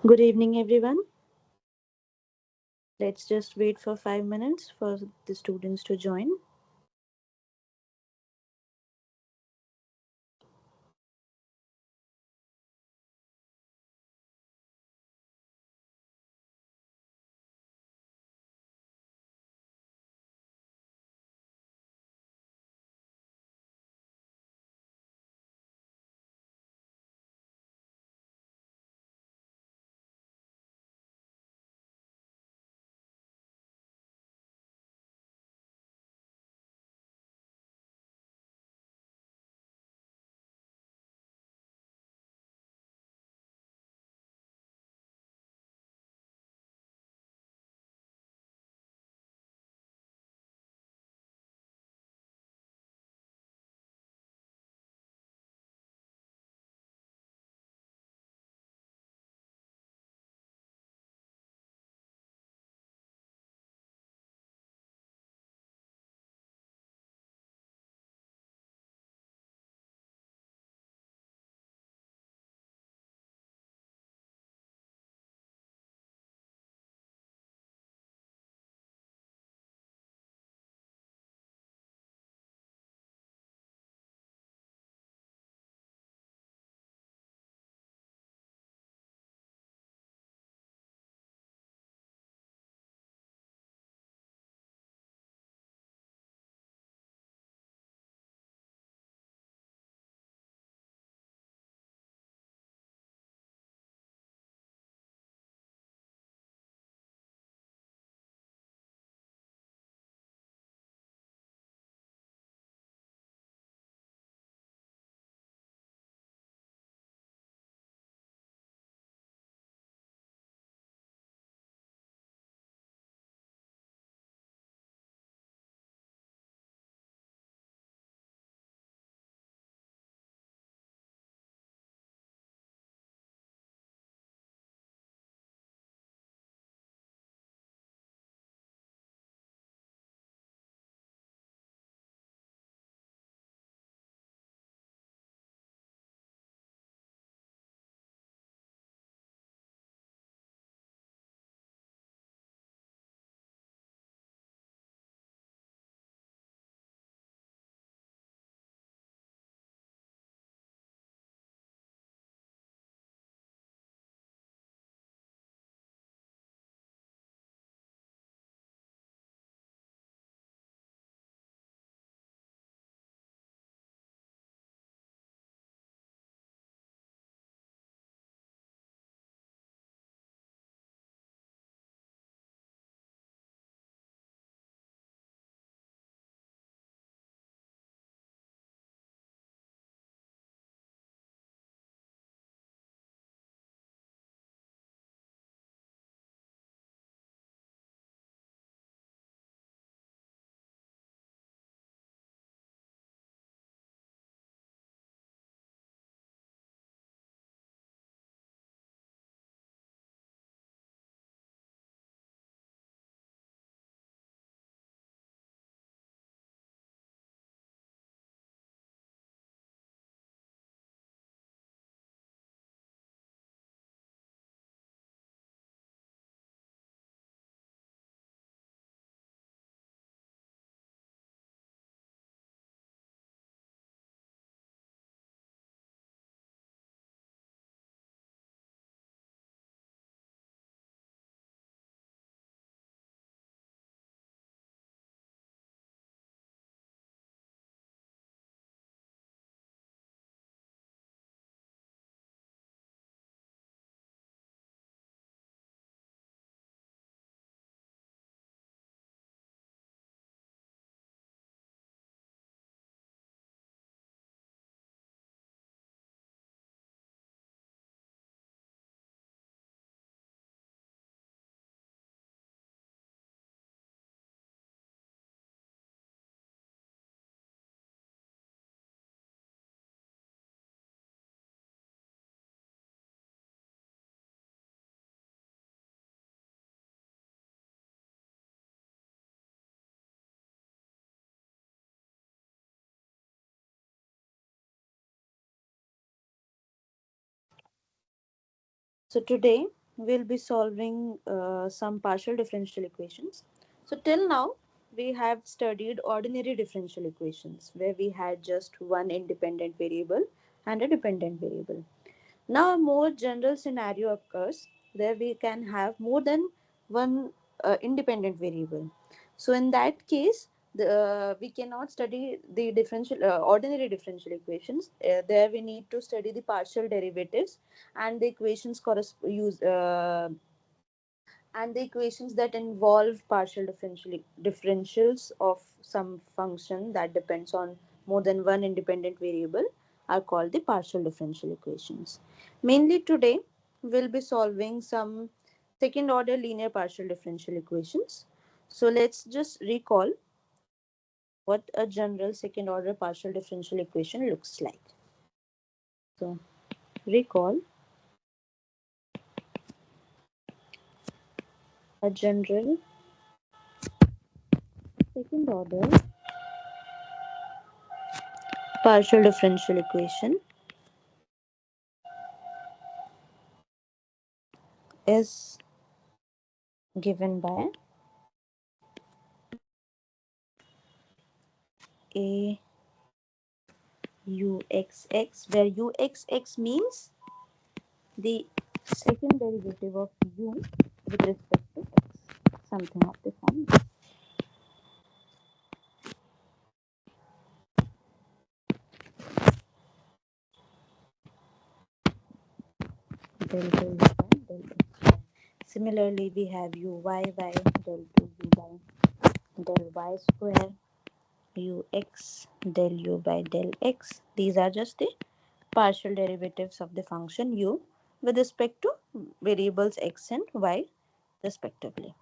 Good evening, everyone. Let's just wait for 5 minutes for the students to join. So, today we'll be solving some partial differential equations. So, till now, we have studied ordinary differential equations where we had just one independent variable and a dependent variable. Now, a more general scenario occurs where we can have more than one independent variable. So, in that case, we cannot study the differential ordinary differential equations. There, we need to study the partial derivatives and the equations and the equations that involve partial differentials of some function that depends on more than one independent variable are called the partial differential equations. Mainly today, we'll be solving some second order linear partial differential equations. So let's just recall what a general second order partial differential equation looks like. So recall a general second order partial differential equation is given by a uxx, where uxx means the second derivative of u with respect to x, something of the form del to u by del x. Similarly, we have uy by del to u by del y square, ux del u by del x. These are just the partial derivatives of the function u with respect to variables x and y respectively.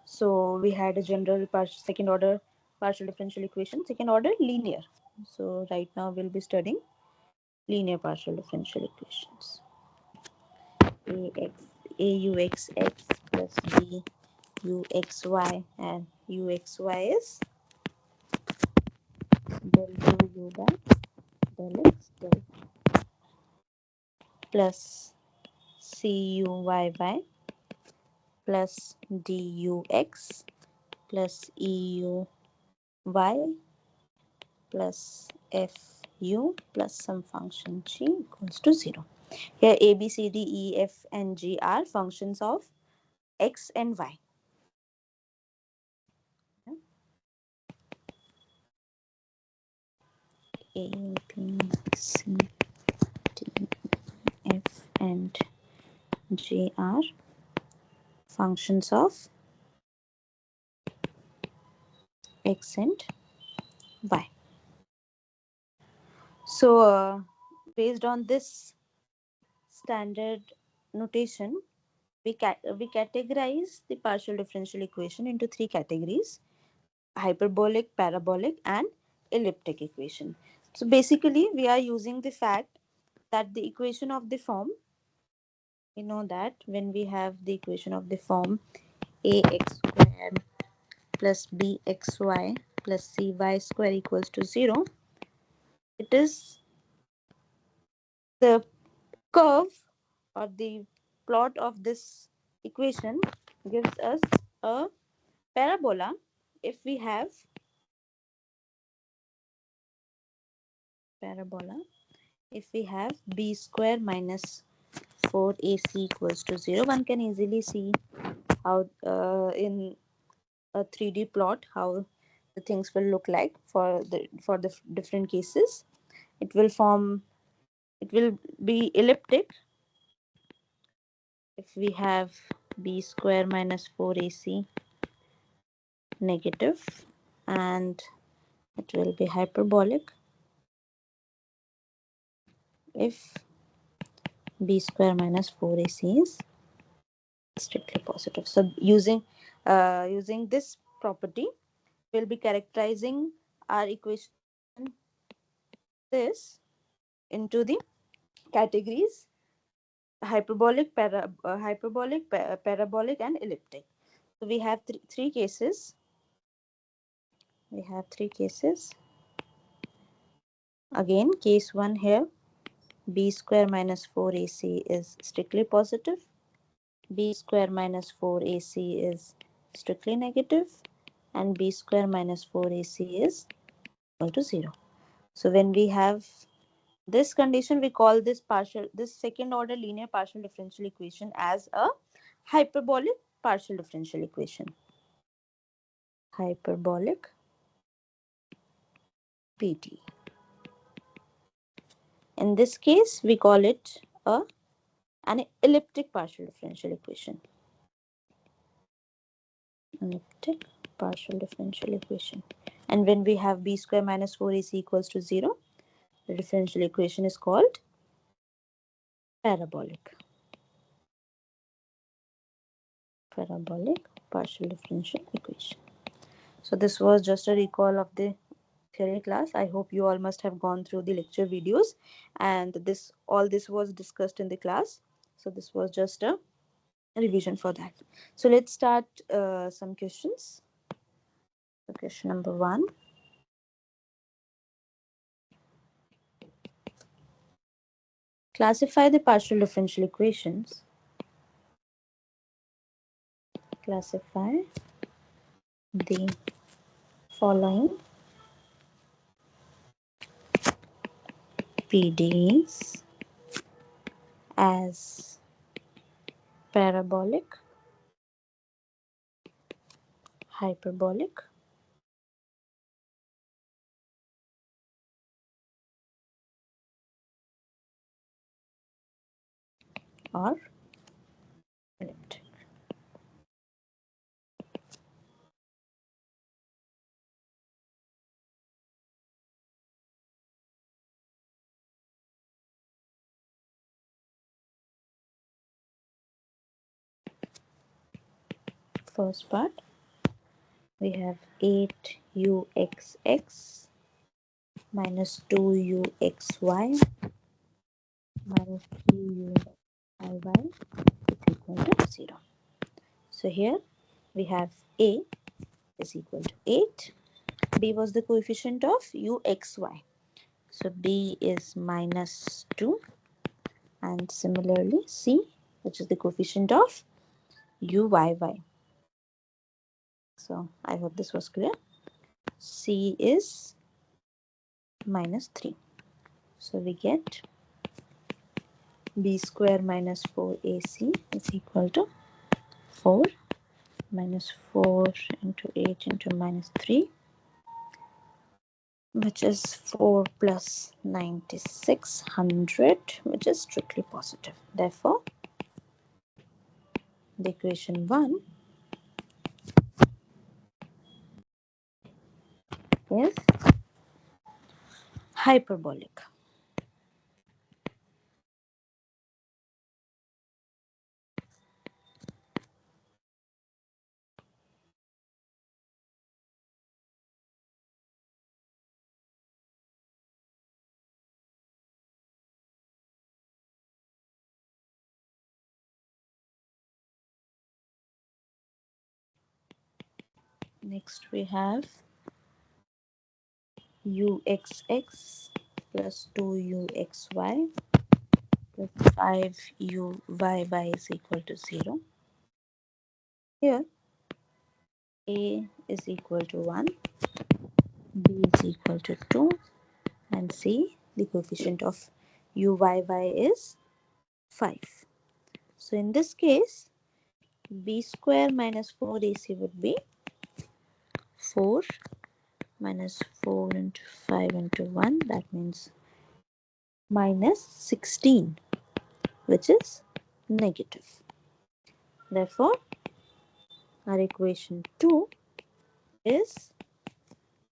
So we had a general second order partial differential equation, second order linear. So right now we'll be studying linear partial differential equations. Auxx plus buxy, and uxy is del 2u by del x del plus cuyy plus dux plus euy plus fu plus some function g equals to 0. Here a, b, c, d, e, f and g are functions of x and y. A, b, c, d, f and g are functions of x and y. So based on this standard notation, we categorize the partial differential equation into three categories: hyperbolic, parabolic, and elliptic equation. So basically, we are using the fact that the equation of the form, we know that when we have the equation of the form ax squared plus bxy plus cy square equals to 0, it is the curve or the plot of this equation gives us a parabola if we have parabola if we have b square minus 4ac equals to 0. One can easily see how in a 3D plot how the things will look like for the different cases. It will form it will be elliptic if we have b square minus 4ac negative, and it will be hyperbolic if b square minus 4ac is strictly positive. So using this property, we'll be characterizing our equation this into the categories parabolic, and elliptic. So we have three cases. We have three cases. Again, case one here. b square minus 4ac is strictly positive, b square minus 4ac is strictly negative, and b square minus 4ac is equal to 0. So when we have this condition, we call this second order linear partial differential equation as a hyperbolic partial differential equation. Hyperbolic PD. In this case, we call it an elliptic partial differential equation. Elliptic partial differential equation. And when we have b square minus 4ac equals to 0, the differential equation is called parabolic. Parabolic partial differential equation. So this was just a recall of the theory class. I hope you all must have gone through the lecture videos, and this was discussed in the class. So this was just a revision for that. So let's start some questions. So question number 1. Classify the partial differential equations. Classify the following PDEs as parabolic, hyperbolic, or elliptic. First part, we have 8uxx minus 2uxy minus 3uyy is equal to 0. So here we have a is equal to 8. B was the coefficient of uxy. So b is minus 2, and similarly c, which is the coefficient of uyy. So I hope this was clear. C is minus 3. So we get b square minus 4ac is equal to 4 minus 4 into 8 into minus 3, which is 4 plus 9600, which is strictly positive. Therefore, the equation 1 is hyperbolic. Next we have uxx plus 2uxy plus 5uyy is equal to 0. Here a is equal to 1, b is equal to 2, and c, the coefficient of uyy is 5. So in this case, b square minus 4ac would be 4 minus 4 into 5 into 1, that means minus 16, which is negative. Therefore, our equation 2 is,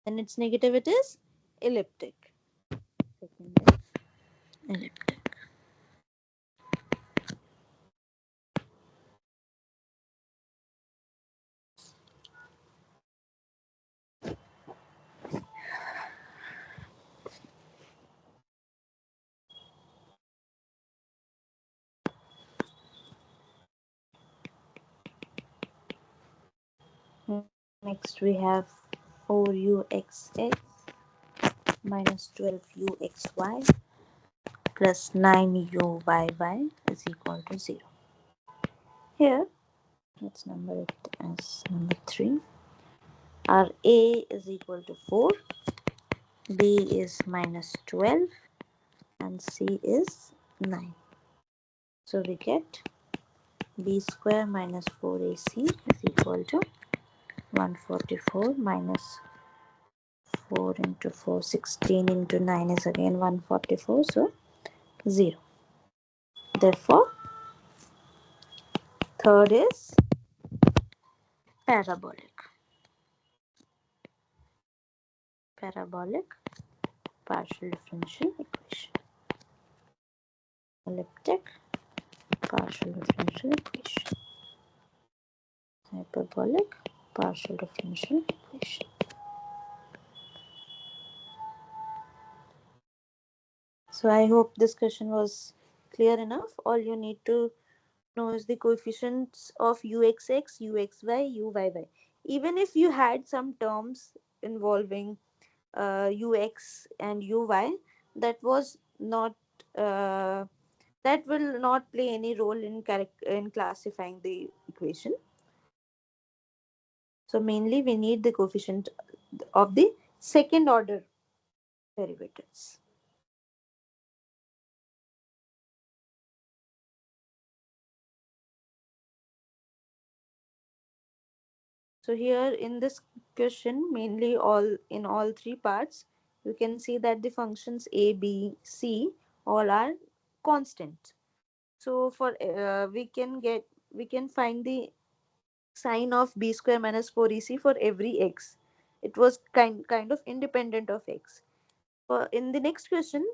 when it's negative, it is elliptic. Second is elliptic. Next, we have 4uxx minus 12uxy plus 9uyy is equal to 0. Here, let's number it as number 3. Our A is equal to 4, B is minus 12, and C is 9. So we get B square minus 4AC is equal to 144 minus 4 into 4, 16 into 9 is again 144, so 0. Therefore, third is parabolic. Parabolic partial differential equation. Elliptic partial differential equation. Hyperbolic partial differential equation. So I hope this question was clear enough. All you need to know is the coefficients of uxx, uxy, uyy. Even if you had some terms involving ux and uy, that was not uh, that will not play any role in classifying the equation. So mainly we need the coefficient of the second order derivatives. So here in this question, mainly all three parts, you can see that the functions a, b, c all are constant. So for we can find the sign of b square minus 4ac for every x. It was kind of independent of x. In the next question,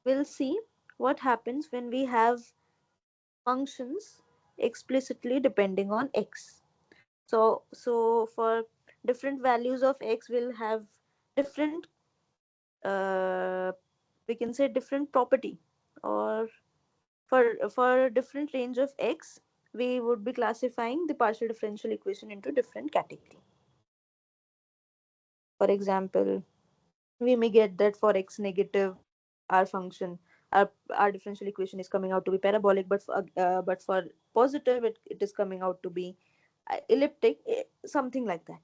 we'll see what happens when we have functions explicitly depending on x. So for different values of x, we'll have different uh, we can say different property, or for different range of x, we would be classifying the partial differential equation into different category. For example, we may get that for x negative, our function, our differential equation is coming out to be parabolic, but for positive, it is coming out to be elliptic, something like that.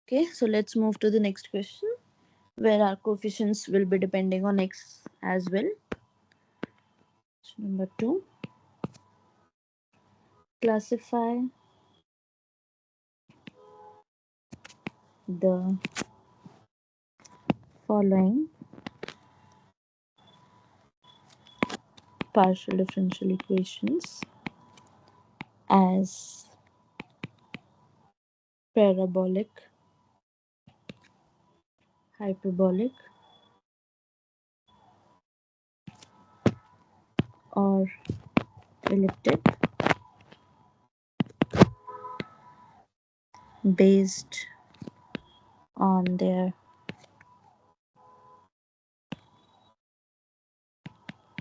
Okay, so let's move to the next question, where our coefficients will be depending on x as well. Number 2, classify the following partial differential equations as parabolic, hyperbolic, or elliptic based on their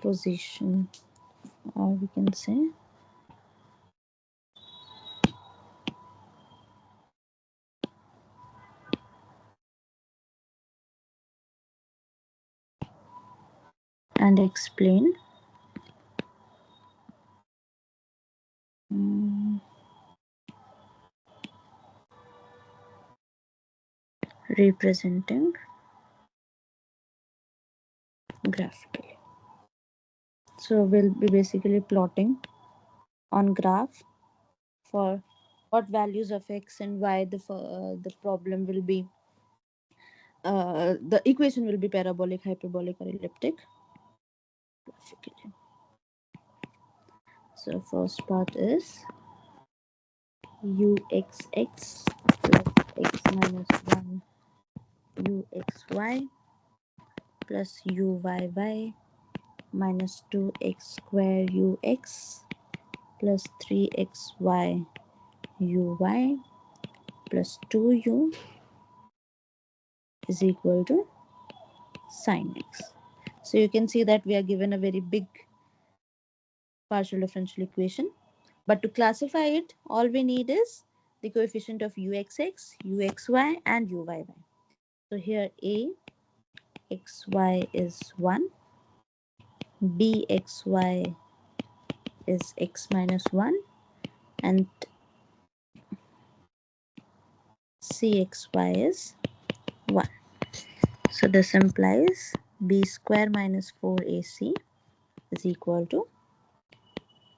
position, or we can say and explain mm, representing graphically. So we'll be basically plotting on graph for what values of x and y the problem will be, the equation will be parabolic, hyperbolic, or elliptic graphically. So first part is uxx plus x minus 1 uxy plus uyy minus 2x square ux plus 3xy uy plus 2u is equal to sine x. So you can see that we are given a very big partial differential equation. But to classify it, all we need is the coefficient of uxx, uxy, and uyy. So here a xy is 1, bxy is x minus 1, and cxy is 1. So this implies b square minus 4ac is equal to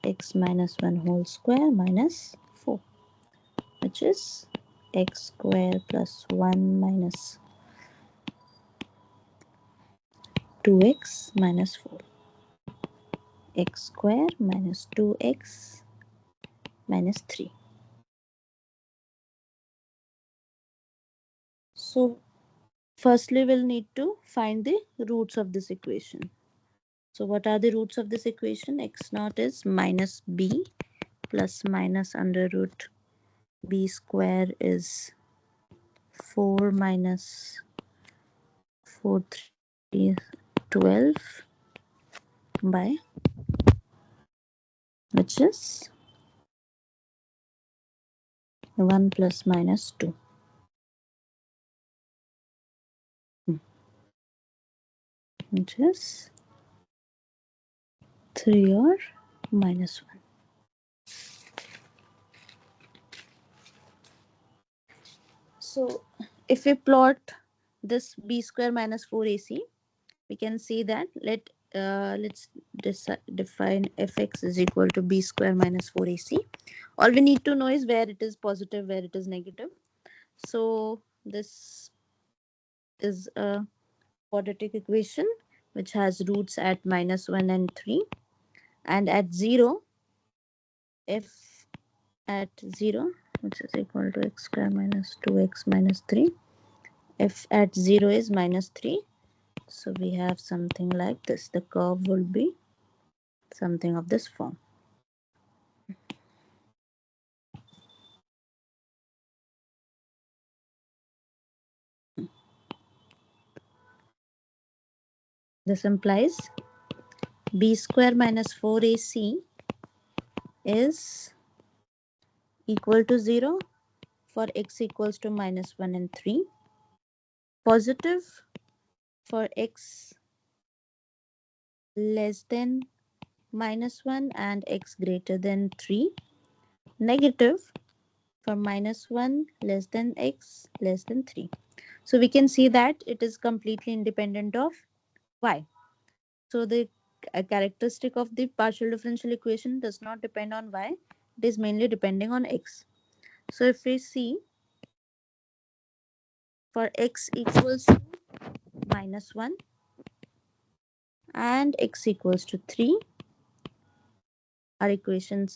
x minus 1 whole square minus 4, which is x square plus 1 minus 2x minus 4, x square minus 2x minus 3. So firstly we'll need to find the roots of this equation. So what are the roots of this equation? X naught is minus b plus minus under root b square is 4 minus 4 3 12 by, which is 1 plus minus 2, which is 3 or minus 1. So if we plot this b square minus 4ac, we can see that let's define fx is equal to b square minus 4ac. All we need to know is where it is positive, where it is negative. So this is a quadratic equation which has roots at minus 1 and 3, and at 0, f at 0, which is equal to x square minus 2x minus 3, f at 0 is minus 3. So we have something like this. The curve will be something of this form. This implies b square minus 4ac is equal to 0 for x equals to minus 1 and 3, positive for x less than minus 1 and x greater than 3, negative for minus 1 less than x less than 3. So we can see that it is completely independent of y. So the characteristic of the partial differential equation does not depend on y, it is mainly depending on x. So if we see for x equals to minus 1 and x equals to 3, our equation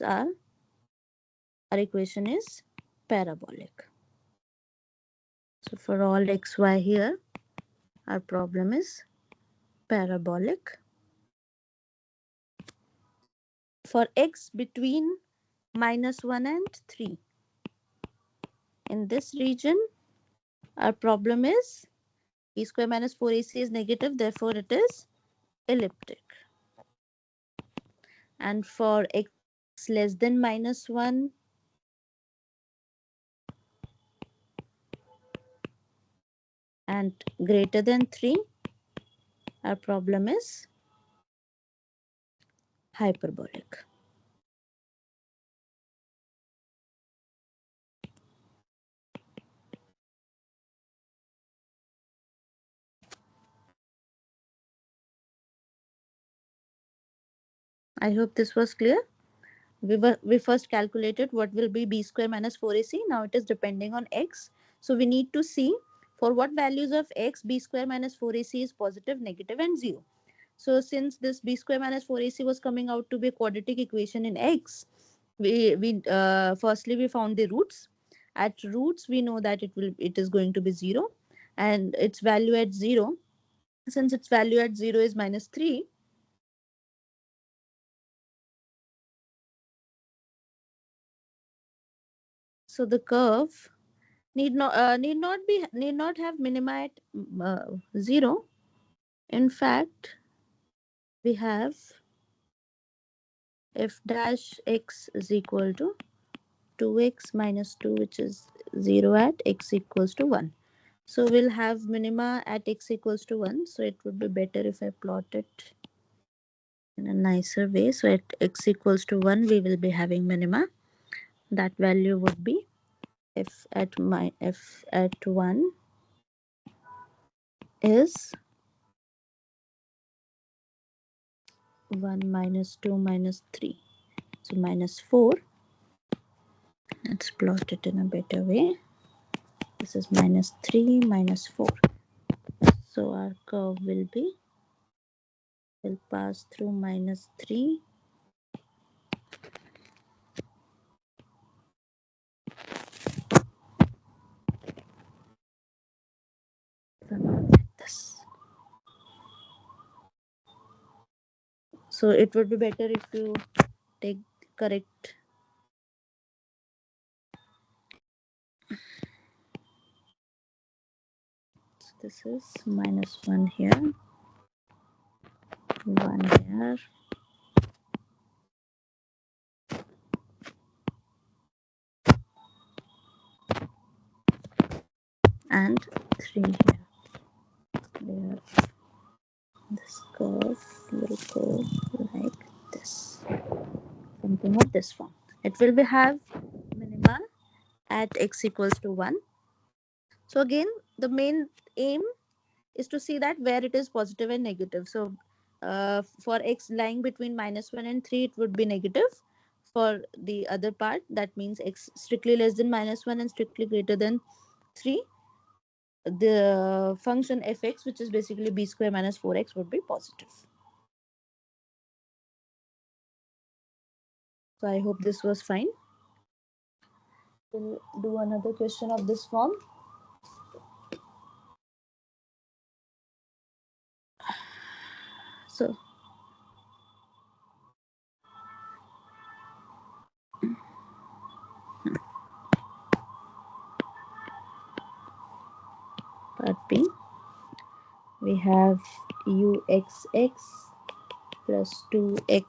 is parabolic. So for all xy here, our problem is parabolic for x between -1 and 3. In this region, our problem is b square minus 4ac is negative, therefore it is elliptic. And for x less than -1 and greater than 3, our problem is hyperbolic. I hope this was clear. We first calculated what will be b square minus 4ac. Now it is depending on x. So we need to see for what values of x b square minus 4ac is positive, negative and 0. So since this b square minus 4ac was coming out to be a quadratic equation in x, we firstly we found the roots. At roots we know that it is going to be 0, and its value at 0, since its value at 0 is -3, so the curve need not have minima at 0. In fact, we have f dash x is equal to 2x minus 2, which is 0 at x equals to 1. So we'll have minima at x equals to 1. So it would be better if I plot it in a nicer way. So at x equals to 1, we will be having minima. That value would be f at 1 is 1 minus 2 minus 3. So -4. Let's plot it in a better way. This is -3 -4. So our curve will pass through -3, something like this. So it would be better if you take correct. So this is -1 here, 1 here, and 3 here. There, this curve will go like this, something of this form. It will be have minima at x equals to 1. So again, the main aim is to see that where it is positive and negative. So for x lying between -1 and 3, it would be negative. For the other part, that means x strictly less than -1 and strictly greater than 3, the function fx, which is basically b square minus 4x, would be positive. So I hope this was fine. We'll do another question of this form. So part B, we have uxx plus 2x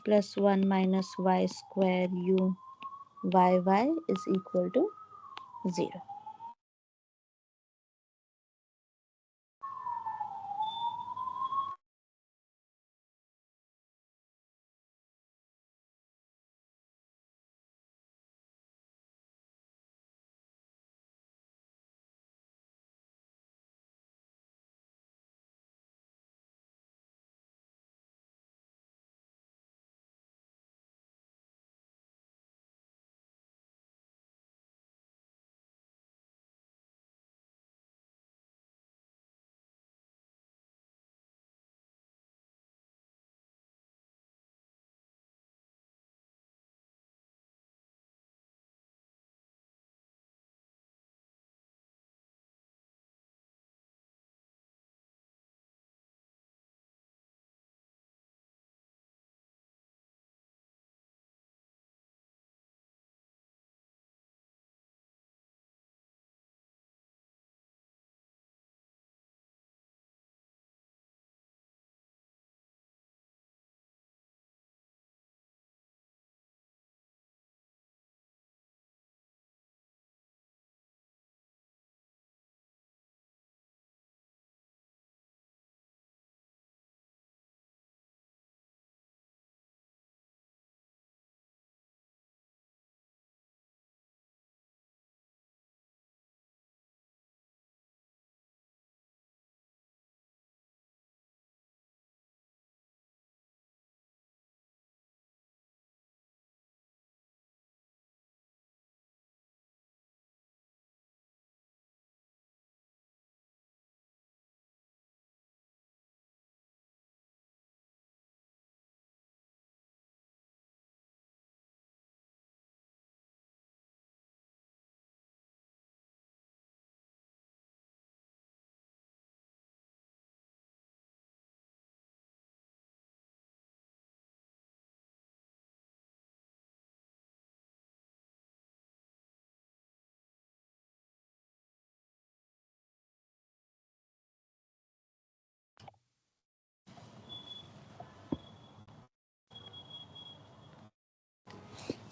plus 1 minus y square uyy is equal to 0.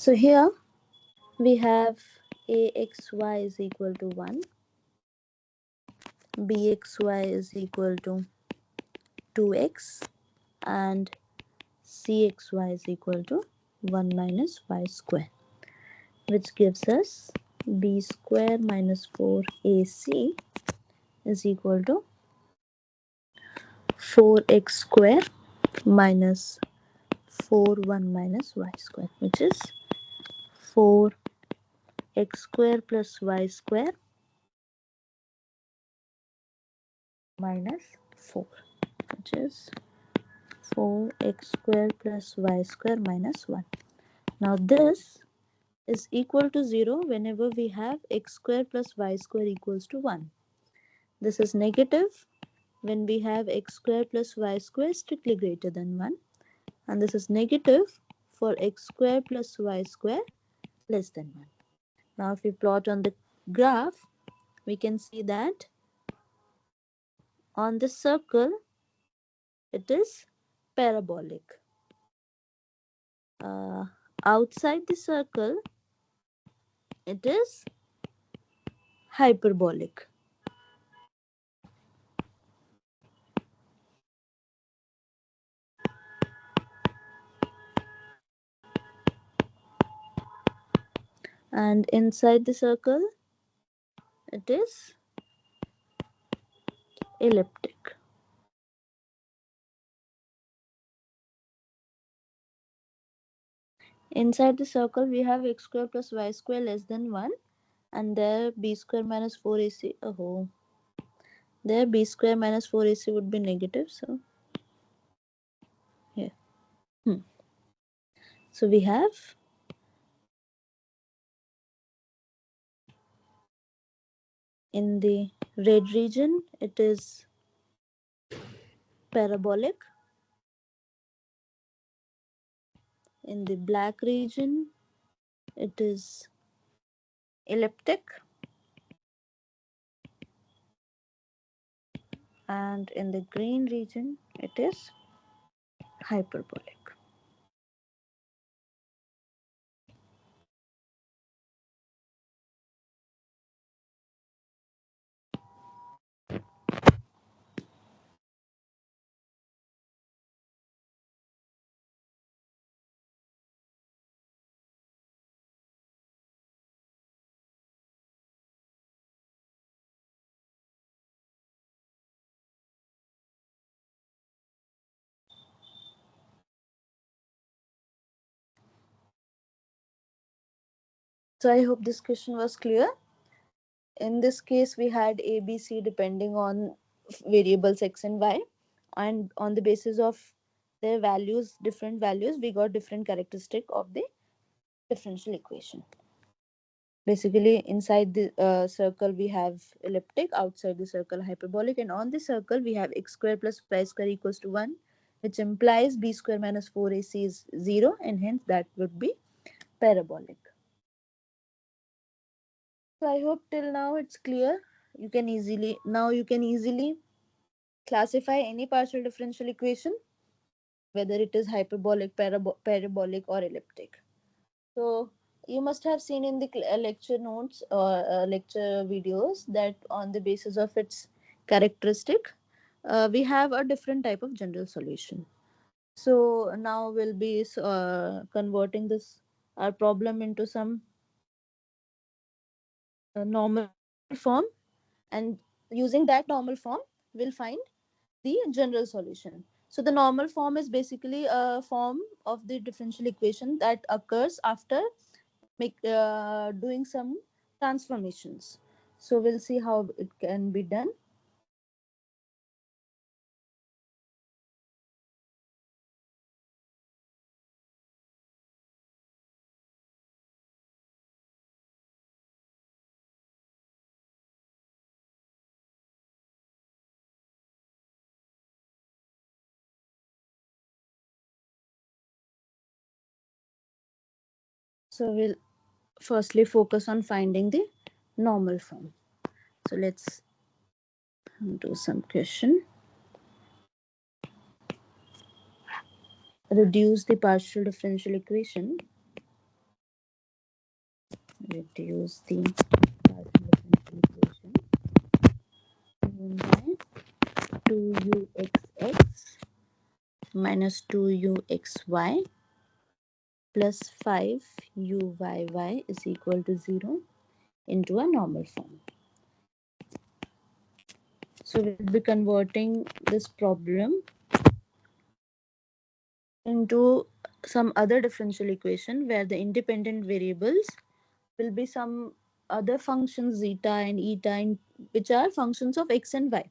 So here we have axy is equal to 1, bxy is equal to 2x, and cxy is equal to 1 minus y square, which gives us b square minus 4ac is equal to 4x square minus 4 1 minus y square, which is 4x square plus y square minus 4, which is 4x square plus y square minus 1. Now this is equal to 0 whenever we have x square plus y square equals to 1. This is negative when we have x square plus y square strictly greater than 1. And this is negative for x square plus y square less than 1. Now if we plot on the graph, we can see that on the circle it is parabolic. Uh, Outside the circle it is hyperbolic. And inside the circle it is elliptic. Inside the circle we have x square plus y square less than 1, and there b square minus 4ac, oh, there b square minus 4ac would be negative, so here. So we have in the red region it is parabolic, in the black region it is elliptic, and in the green region it is hyperbolic. So I hope this question was clear. In this case we had a b c depending on variables x and y, and on the basis of their values, different values, we got different characteristic of the differential equation. Basically inside the circle we have elliptic, outside the circle hyperbolic, and on the circle we have x square plus y square equals to 1, which implies b square minus 4ac is 0, and hence that would be parabolic. So I hope till now it's clear. You can easily classify any partial differential equation, whether it is hyperbolic, parabolic or elliptic. So you must have seen in the lecture notes or lecture videos that on the basis of its characteristic, we have a different type of general solution. So now we'll be converting this our problem into some normal form, and using that normal form, we'll find the general solution. So the normal form is basically a form of the differential equation that occurs after doing some transformations. So we'll see how it can be done. So we'll firstly focus on finding the normal form. So let's do some question. Reduce the partial differential equation reduce the partial differential equation given by 2uxx minus 2uxy plus 5uyy is equal to 0 into a normal form. So we'll be converting this problem into some other differential equation where the independent variables will be some other functions zeta and eta, which are functions of x and y.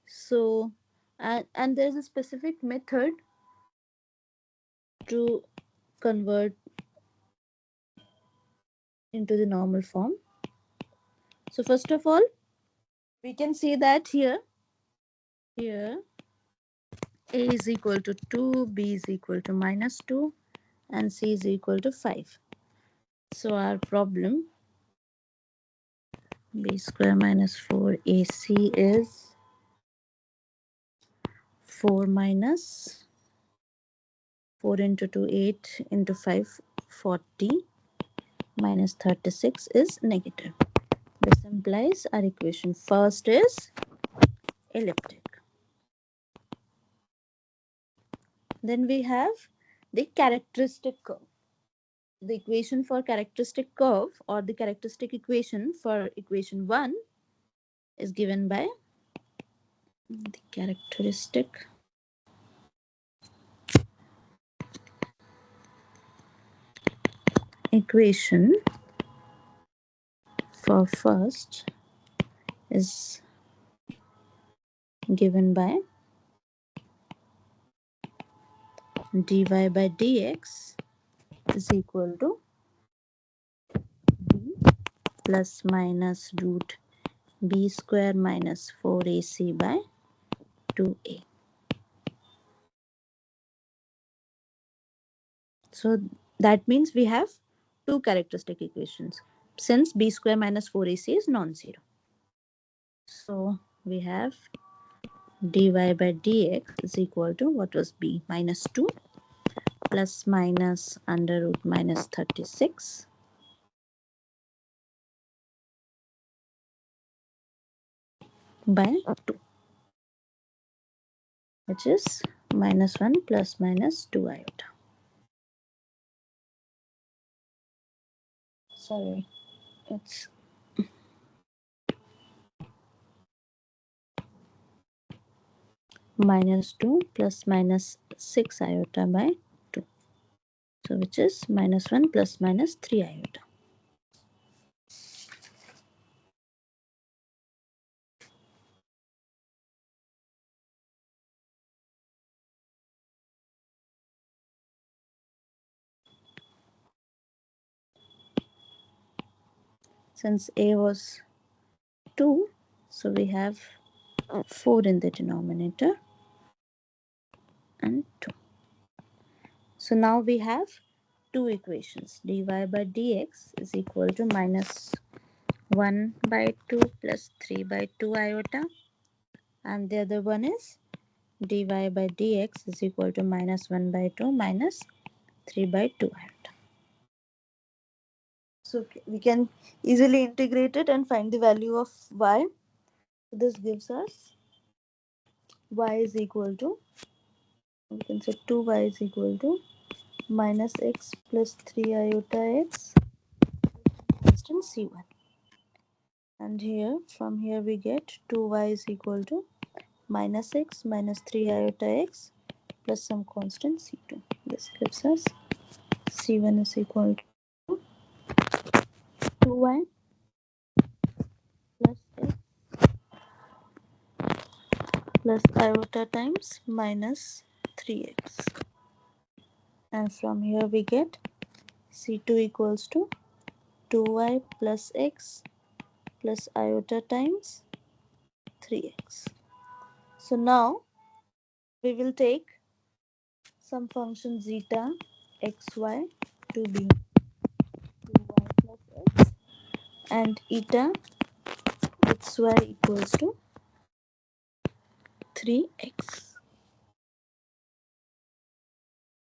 So and there is a specific method to convert into the normal form. So first of all, we can see that here a is equal to 2, b is equal to minus 2, and c is equal to 5. So our problem b square minus 4ac is 4 minus 4 into 2 8 into 5 40 minus 36 is negative. This implies our equation first is elliptic. Then we have the characteristic curve. The equation for characteristic curve or the characteristic equation for equation 1 is given by the characteristic equation for first is given by dy by dx is equal to b plus minus root b square minus 4ac by 2a. So that means we have two characteristic equations since b square minus 4ac is non-zero. So we have dy by dx is equal to what was b minus 2 plus minus under root minus 36 by 2, which is minus 1 plus minus 2 iota. Sorry, it's minus 2 plus minus 6 iota by 2. So which is minus 1 plus minus 3 iota. Since a was 2, so we have 4 in the denominator and 2. So now we have two equations. Dy by dx is equal to minus 1 by 2 plus 3 by 2 iota, and the other one is dy by dx is equal to minus 1 by 2 minus 3 by 2 iota. So we can easily integrate it and find the value of y. This gives us y is equal to, we can say 2y is equal to minus x plus 3 iota x constant c1. And here, from here we get 2y is equal to minus x minus 3 iota x plus some constant c2. This gives us c1 is equal to 2y plus x plus iota times minus 3x. And from here we get c2 equals to 2y plus x plus iota times 3x. So now we will take some function zeta xy to be 2y plus x and eta xy equals to 3x.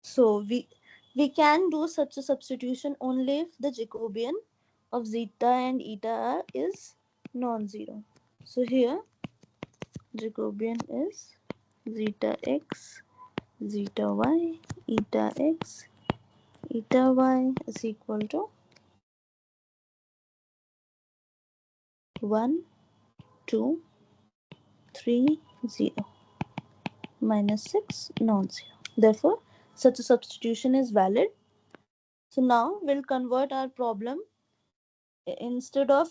So we can do such a substitution only if the Jacobian of zeta and eta is non-zero. So here Jacobian is zeta x, zeta y, eta x, eta y is equal to 1, 2, 3, 0, minus 6, non-zero. Therefore, such a substitution is valid. So now we'll convert our problem instead of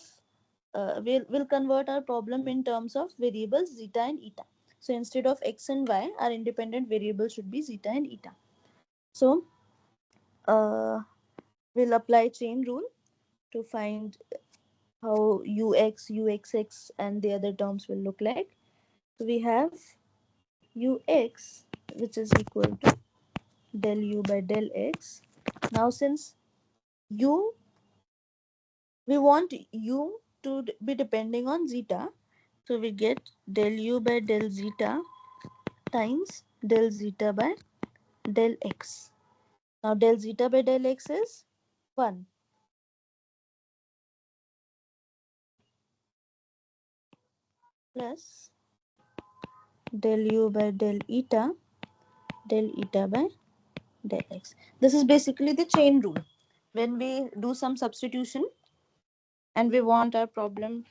we'll convert our problem in terms of variables zeta and eta. So instead of x and y, our independent variables should be zeta and eta. So uh, we'll apply chain rule to find how ux, uxx, and the other terms will look like. So we have ux, which is equal to del u by del x. Now since u, we want u to be depending on zeta, so we get del u by del zeta times del zeta by del x. Now del zeta by del x is 1 plus del u by del eta by del x. This is basically the chain rule. When we do some substitution and we want our problem,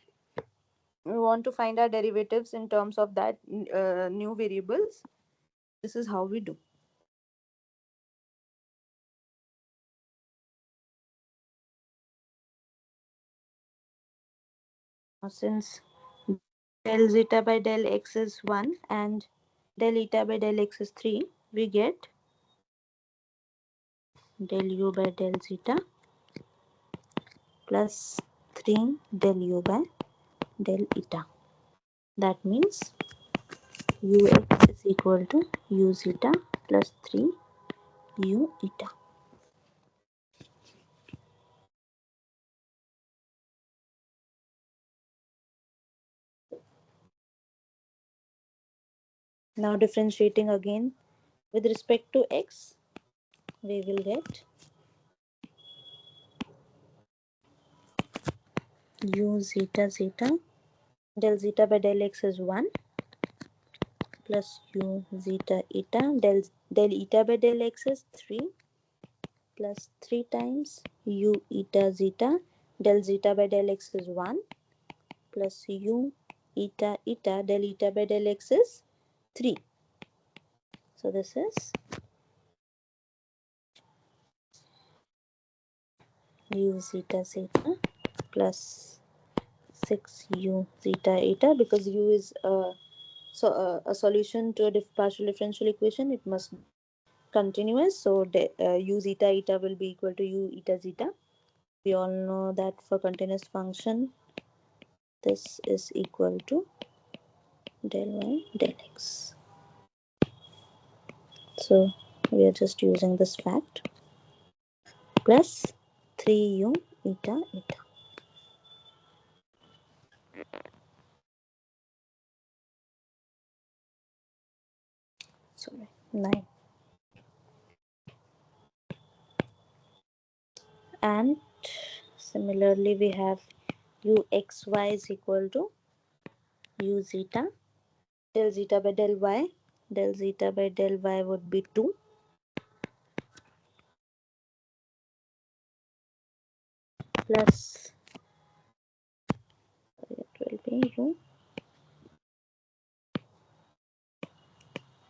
we want to find our derivatives in terms of that new variables, this is how we do. Now, since del zeta by del x is 1 and del eta by del x is 3, we get del u by del zeta plus 3 del u by del eta. That means ux is equal to u zeta plus 3 u eta. Now differentiating again with respect to x, we will get u zeta zeta del zeta by del x is 1 plus u zeta eta del eta by del x is 3 plus 3 times u eta zeta del zeta by del x is 1 plus u eta eta del eta by del x is 3. So this is u zeta zeta plus 6u zeta eta, because u is a solution to a partial differential equation. It must be continuous. So u zeta eta will be equal to u eta zeta. We all know that for continuous function, this is equal to del y del x. So we are just using this fact plus 3u eta eta. Sorry, 9. And similarly, we have uxy is equal to u zeta del zeta by del y. Del zeta by del y would be 2 plus, it will be u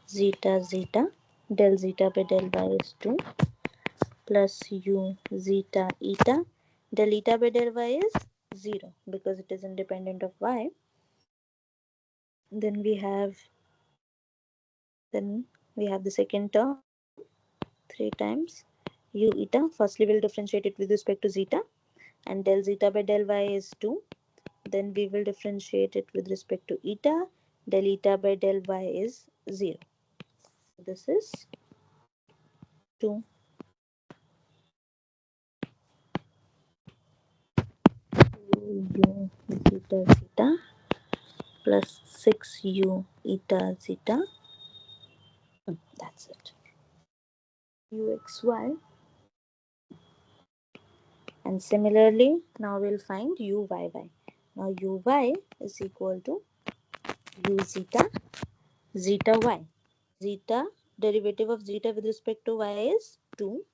zeta zeta del zeta by del y is 2 plus u zeta eta del eta by del y is 0 because it is independent of y. Then we have the second term 3 times u eta. Firstly, we'll differentiate it with respect to zeta, and del zeta by del y is 2. Then we will differentiate it with respect to eta. Del eta by del y is 0. This is 2 u zeta zeta plus 6u eta zeta. That's it. Uxy And similarly, now we'll find uyy. Now uy is equal to u zeta zeta y. Zeta, derivative of zeta with respect to y is 2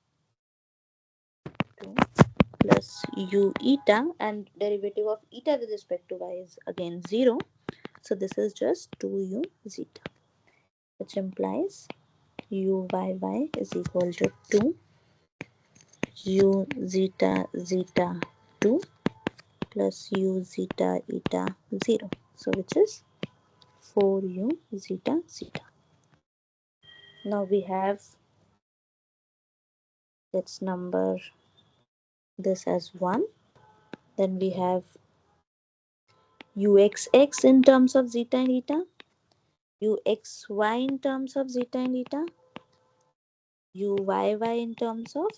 plus u eta, and derivative of eta with respect to y is again 0. So this is just 2u zeta, which implies uyy is equal to 2 u zeta zeta 2 plus u zeta eta 0. So which is 4u zeta zeta. Now we have, let's number this as 1. Then we have uxx in terms of zeta and eta, uxy in terms of zeta and eta, uyy in terms of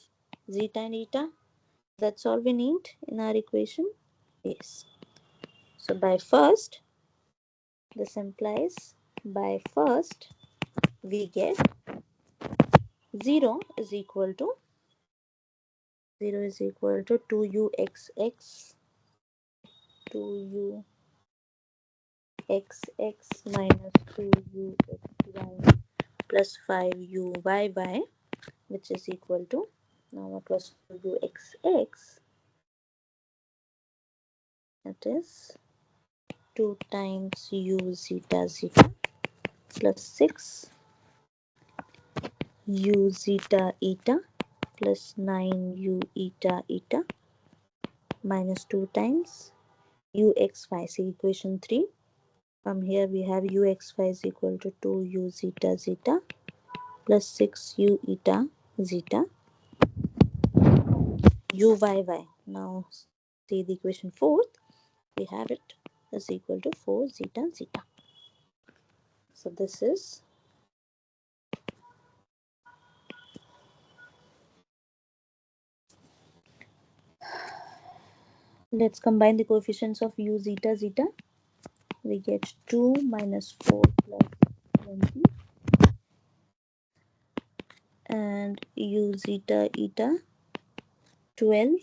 zeta and eta. That's all we need in our equation. Yes. So by first, this implies by first we get 0 is equal to 2uxx 2uxx minus 2uxy plus 5uyy, which is equal to, now what was 2uxx, that is 2 times u zeta zeta plus 6 u zeta eta plus 9 u eta eta minus 2 times uxy. See equation 3. From here we have uxy is equal to 2u zeta zeta plus 6u eta zeta uyy. Now see the equation 4th. We have it is equal to 4 zeta zeta. So this is, let's combine the coefficients of u zeta zeta. We get 2 minus 4 plus 20 and u zeta eta 12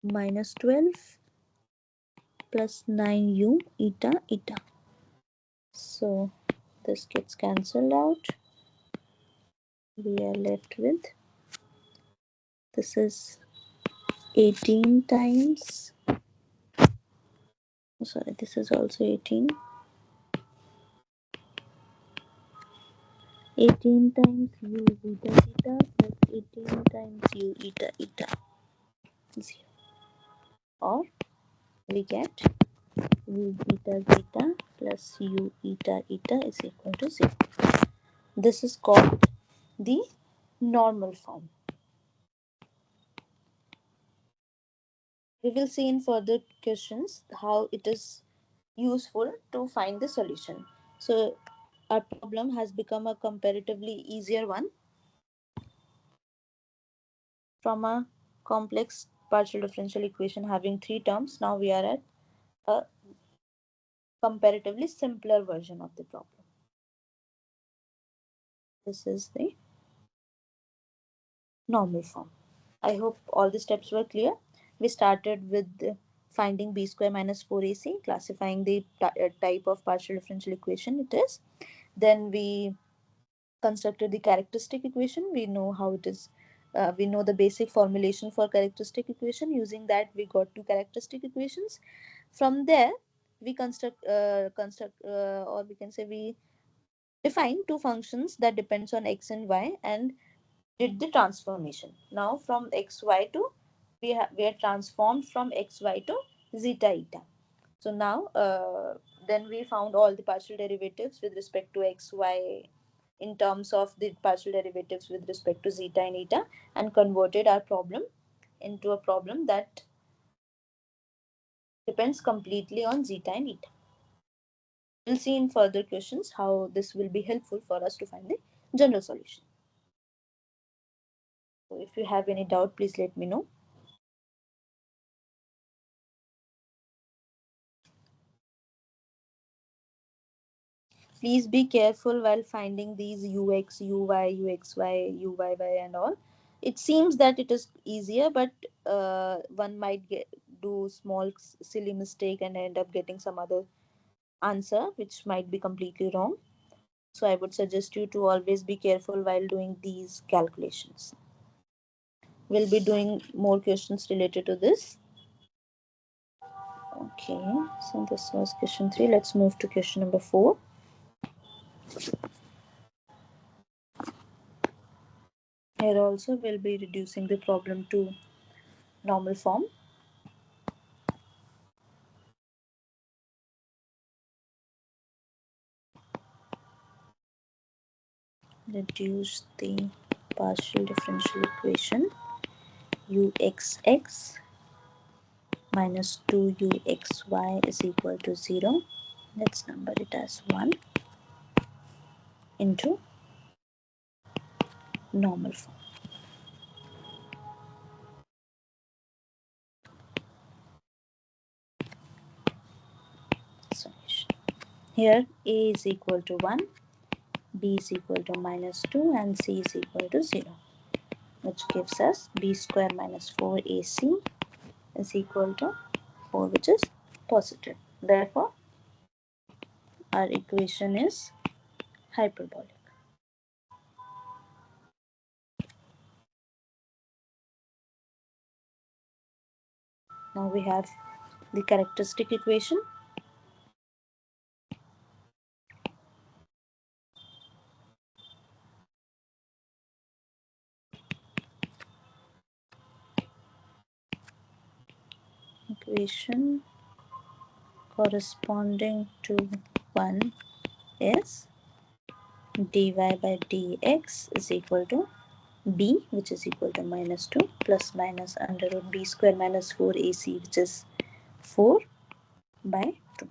minus 12 plus 9u eta eta. So this gets cancelled out. We are left with, this is 18 times, sorry, this is also 18 times u zeta zeta plus 18 times u eta eta 0, or we get u zeta zeta plus u eta eta is equal to 0. This is called the normal form. We will see in further questions how it is useful to find the solution. So our problem has become a comparatively easier one. From a complex partial differential equation having 3 terms, now we are at a comparatively simpler version of the problem. This is the normal form. I hope all the steps were clear. We started with finding b square minus 4ac, classifying the type of partial differential equation it is. Then we constructed the characteristic equation. We know how it is. We know the basic formulation for characteristic equation. Using that, we got two characteristic equations. From there, we or we can say we define two functions that depends on x and y, and did the transformation. Now from xy to, we are transformed from xy to zeta eta. So now then we found all the partial derivatives with respect to xy in terms of the partial derivatives with respect to zeta and eta, and converted our problem into a problem that depends completely on zeta and eta. We'll see in further questions how this will be helpful for us to find the general solution. So if you have any doubt, please let me know. Please be careful while finding these ux, uy, uxy, uyy and all. It seems that it is easier, but one might do small silly mistake and end up getting some other answer which might be completely wrong. So I would suggest you to always be careful while doing these calculations. We'll be doing more questions related to this. Okay, so this was question 3. Let's move to question number 4. Here also we'll be reducing the problem to normal form. Reduce the partial differential equation uxx minus 2uxy is equal to 0. Let's number it as 1 into normal form. Solution. Here a is equal to 1, b is equal to minus 2 and c is equal to 0, which gives us b square minus 4ac is equal to 4, which is positive. Therefore, our equation is hyperbolic. Now we have the characteristic equation. Equation corresponding to 1 is dy by dx is equal to b, which is equal to minus 2, plus minus under root b square minus 4ac, which is 4 by 2,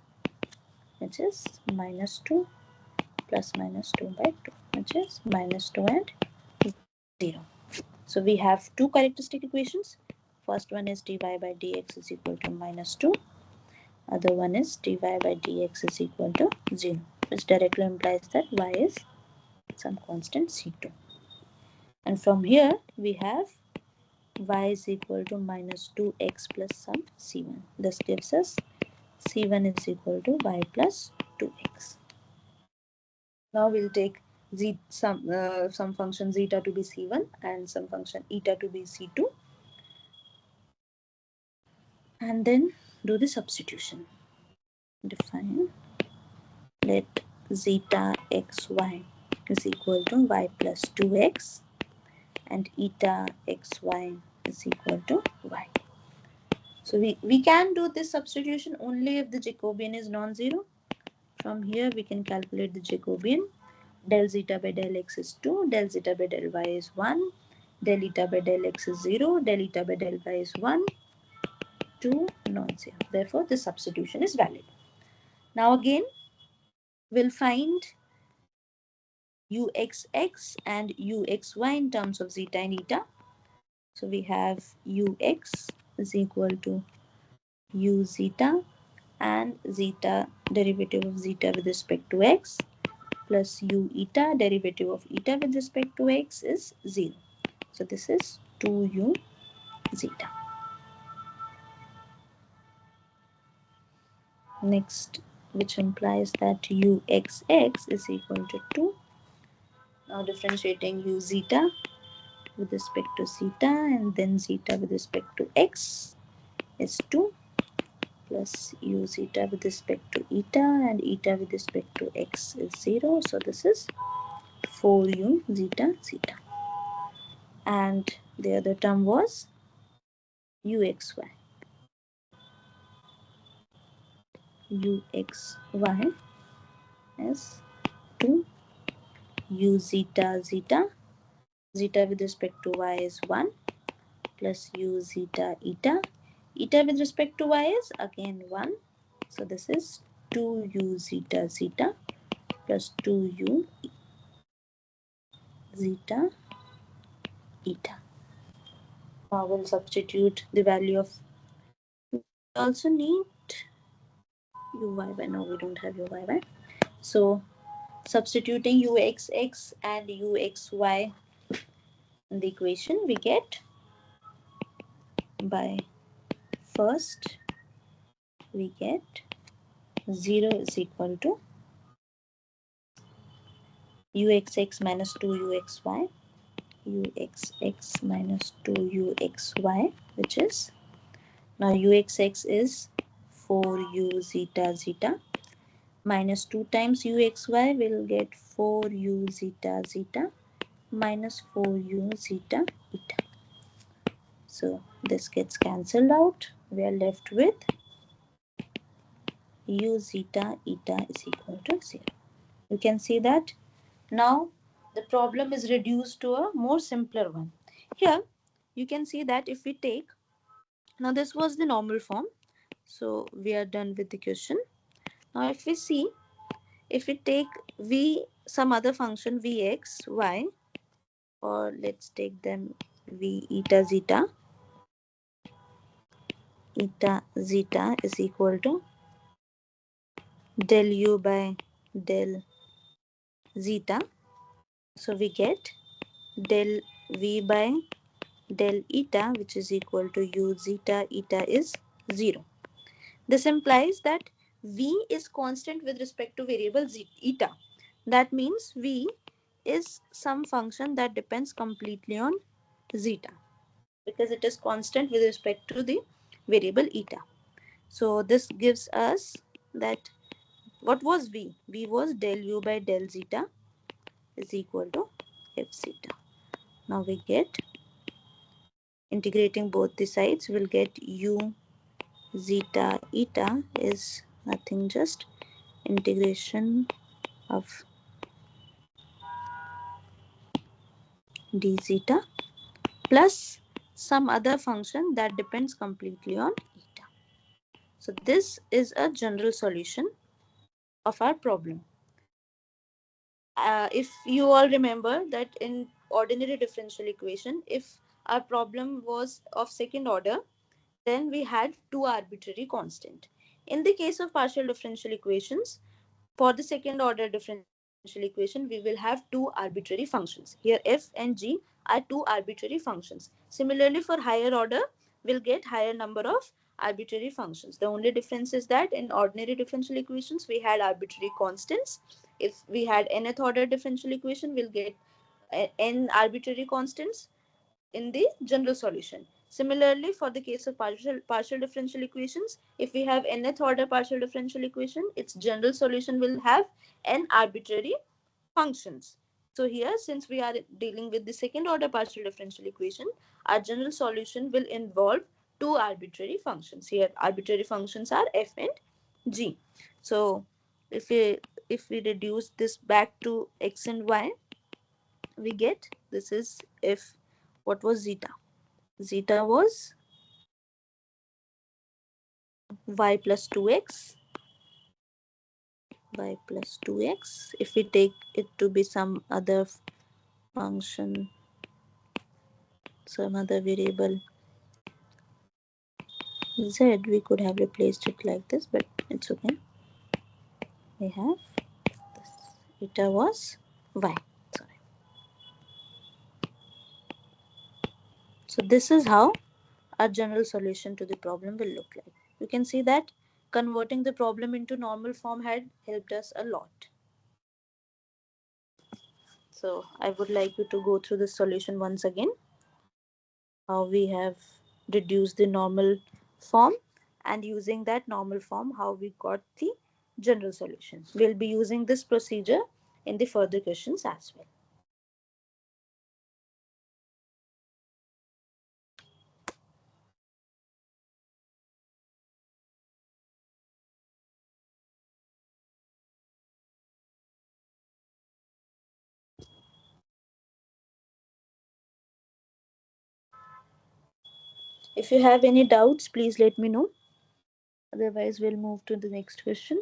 which is minus 2 plus minus 2 by 2, which is minus 2 and 0. So we have two characteristic equations. First one is dy by dx is equal to minus 2. Other one is dy by dx is equal to 0, which directly implies that y is some constant c2. And from here we have y is equal to minus 2x plus some c1. This gives us c1 is equal to y plus 2x. Now we'll take some function zeta to be c1 and some function eta to be c2, and then do the substitution. Define, let zeta xy is equal to y plus 2x and eta xy is equal to y. So we can do this substitution only if the Jacobian is non-zero. From here we can calculate the Jacobian. Del zeta by del x is 2, del zeta by del y is 1, del eta by del x is 0, del eta by del y is 1, 2 non-zero. Therefore this substitution is valid. Now again we'll find uxx and uxy in terms of zeta and eta. So we have ux is equal to u zeta and zeta derivative of zeta with respect to x plus u eta derivative of eta with respect to x is 0. So this is 2u zeta. Next, which implies that uxx is equal to 2. Now differentiating u zeta with respect to zeta and then zeta with respect to x is 2 plus u zeta with respect to eta and eta with respect to x is 0. So this is 4u zeta zeta. And the other term was uxy. Uxy is 2 u zeta zeta. Zeta with respect to y is 1 plus u zeta eta. Eta with respect to y is again 1. So this is 2u zeta zeta plus 2u zeta eta. Now we'll substitute the value of. We also need uy by. No, we don't have uy by. So substituting uxx and uxy In the equation we get by first we get 0 is equal to uxx minus 2uxy, uxx minus 2uxy, which is, now uxx is 4u zeta zeta, minus 2 times uxy will get 4u zeta zeta minus 4u zeta eta. So this gets cancelled out. We are left with u zeta eta is equal to 0. You can see that now the problem is reduced to a more simpler one. Here you can see that if we take, now this was the normal form. So we are done with the question. Now if we see, if we take v, some other function vx, y, or let's take them v eta zeta, eta zeta is equal to del u by del zeta. So we get del v by del eta, which is equal to u zeta eta is 0. This implies that v is constant with respect to variable eta. That means v is some function that depends completely on zeta, because it is constant with respect to the variable eta. So this gives us that what was v? V was del u by del zeta is equal to f zeta. Now we get, integrating both the sides, we'll get u zeta eta is nothing, just integration of d zeta plus some other function that depends completely on eta. So this is a general solution of our problem. If you all remember that in ordinary differential equation, if our problem was of second order, then we had two arbitrary constant. In the case of partial differential equations, for the second order differential equation, we will have two arbitrary functions. Here f and g are two arbitrary functions. Similarly, for higher order, we'll get higher number of arbitrary functions. The only difference is that in ordinary differential equations, we had arbitrary constants. If we had nth order differential equation, we'll get n arbitrary constants in the general solution. Similarly, for the case of partial differential equations, if we have nth order partial differential equation, its general solution will have n arbitrary functions. So here, since we are dealing with the second order partial differential equation, our general solution will involve two arbitrary functions. Here, arbitrary functions are f and g. So if we reduce this back to x and y, we get, this is if, what was zeta? Zeta was y plus 2x, y plus 2x. If we take it to be some other function, some other variable z, we could have replaced it like this, but it's okay. We have this. Zeta was y. Sorry. So this is how our general solution to the problem will look like. You can see that converting the problem into normal form had helped us a lot. So I would like you to go through the solution once again, how we have reduced the normal form, and using that normal form, how we got the general solution. We'll be using this procedure in the further questions as well. If you have any doubts, please let me know. Otherwise, we'll move to the next question.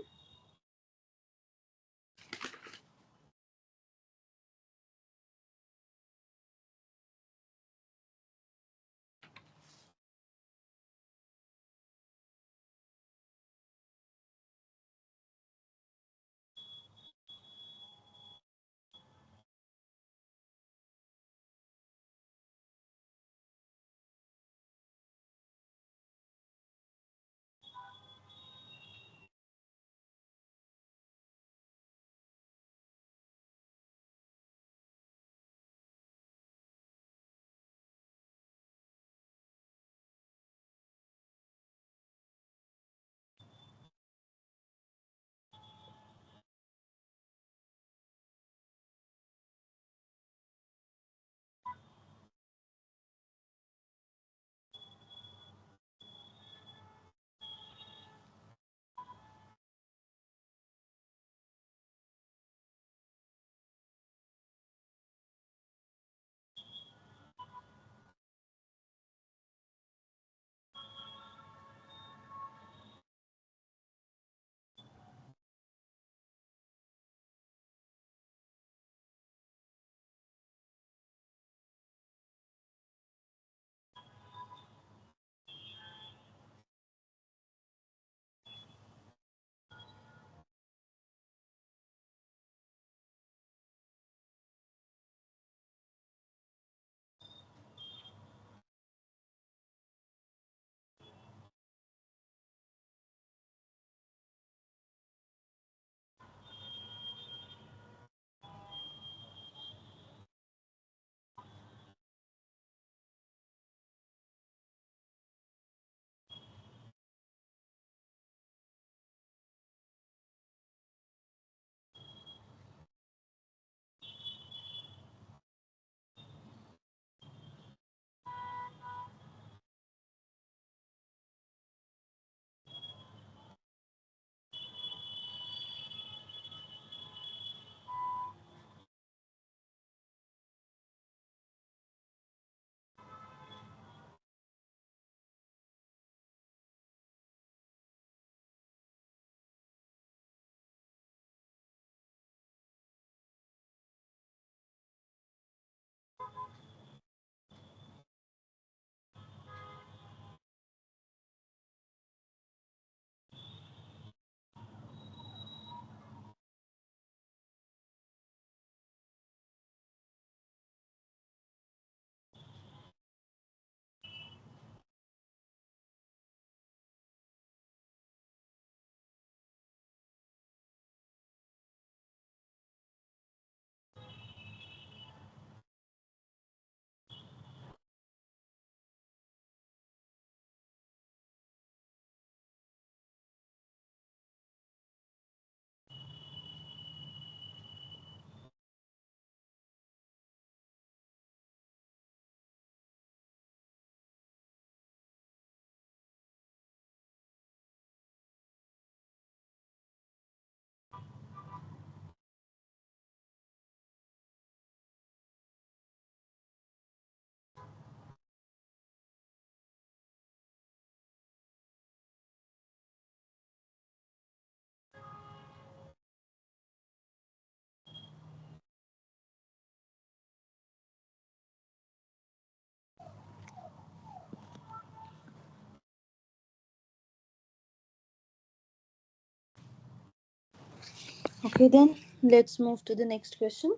Okay, then let's move to the next question.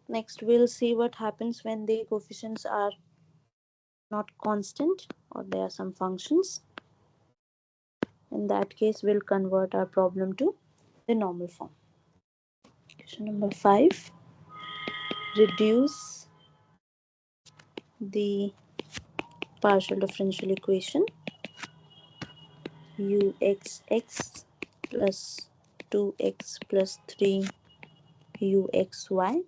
Next, we'll see what happens when the coefficients are not constant or there are some functions. In that case, we'll convert our problem to the normal form. Question number 5. Reduce the partial differential equation uxx plus 2x plus 3 uxy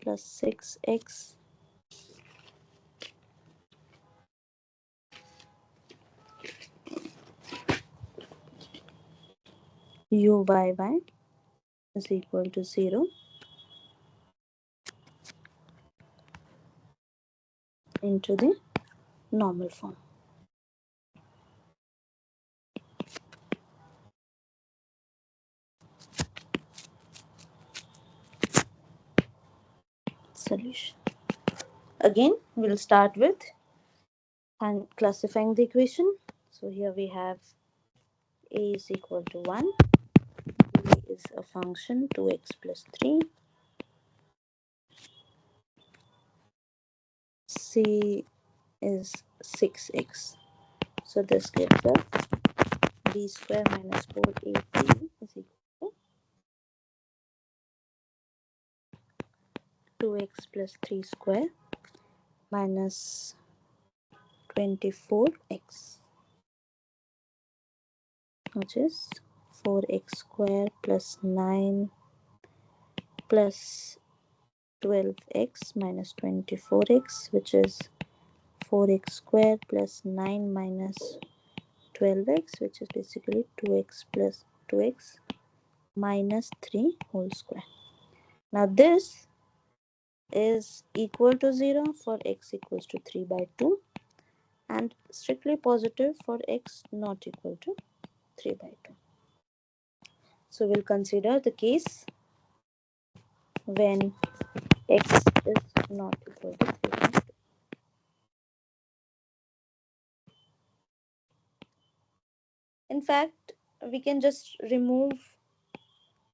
plus 6x uyy is equal to 0 into the normal form. Solution. Again, we'll start with and classifying the equation. So here we have a is equal to 1, b is a function 2x plus 3, c is 6x. So this gives us b square minus 4ac is equal to 2x plus 3 square minus 24x, which is 4x square plus 9 plus 12x minus 24x, which is 4x square plus 9 minus 12x, which is basically 2x plus 2x minus 3 whole square. Now this is equal to 0 for x equals to 3 by 2 and strictly positive for x not equal to 3 by 2. So we'll consider the case when x is not equal to 3 by 2. In fact, we can just remove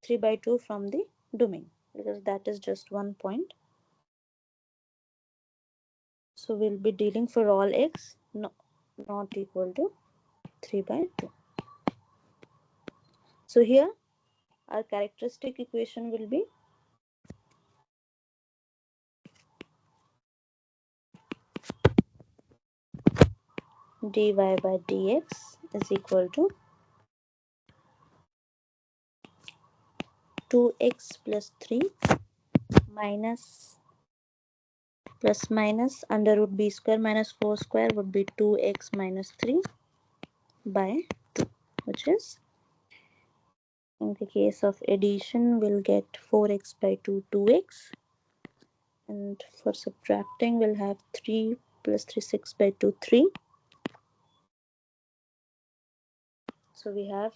3 by 2 from the domain because that is just one point. So we'll be dealing for all x not equal to 3 by 2. So here our characteristic equation will be dy by dx is equal to 2x plus 3 minus plus minus under root b square minus 4 square would be 2x minus 3 by 2, which is, in the case of addition, we'll get 4x by 2 2x, and for subtracting we'll have 3 plus 3 6 by 2 3. So we have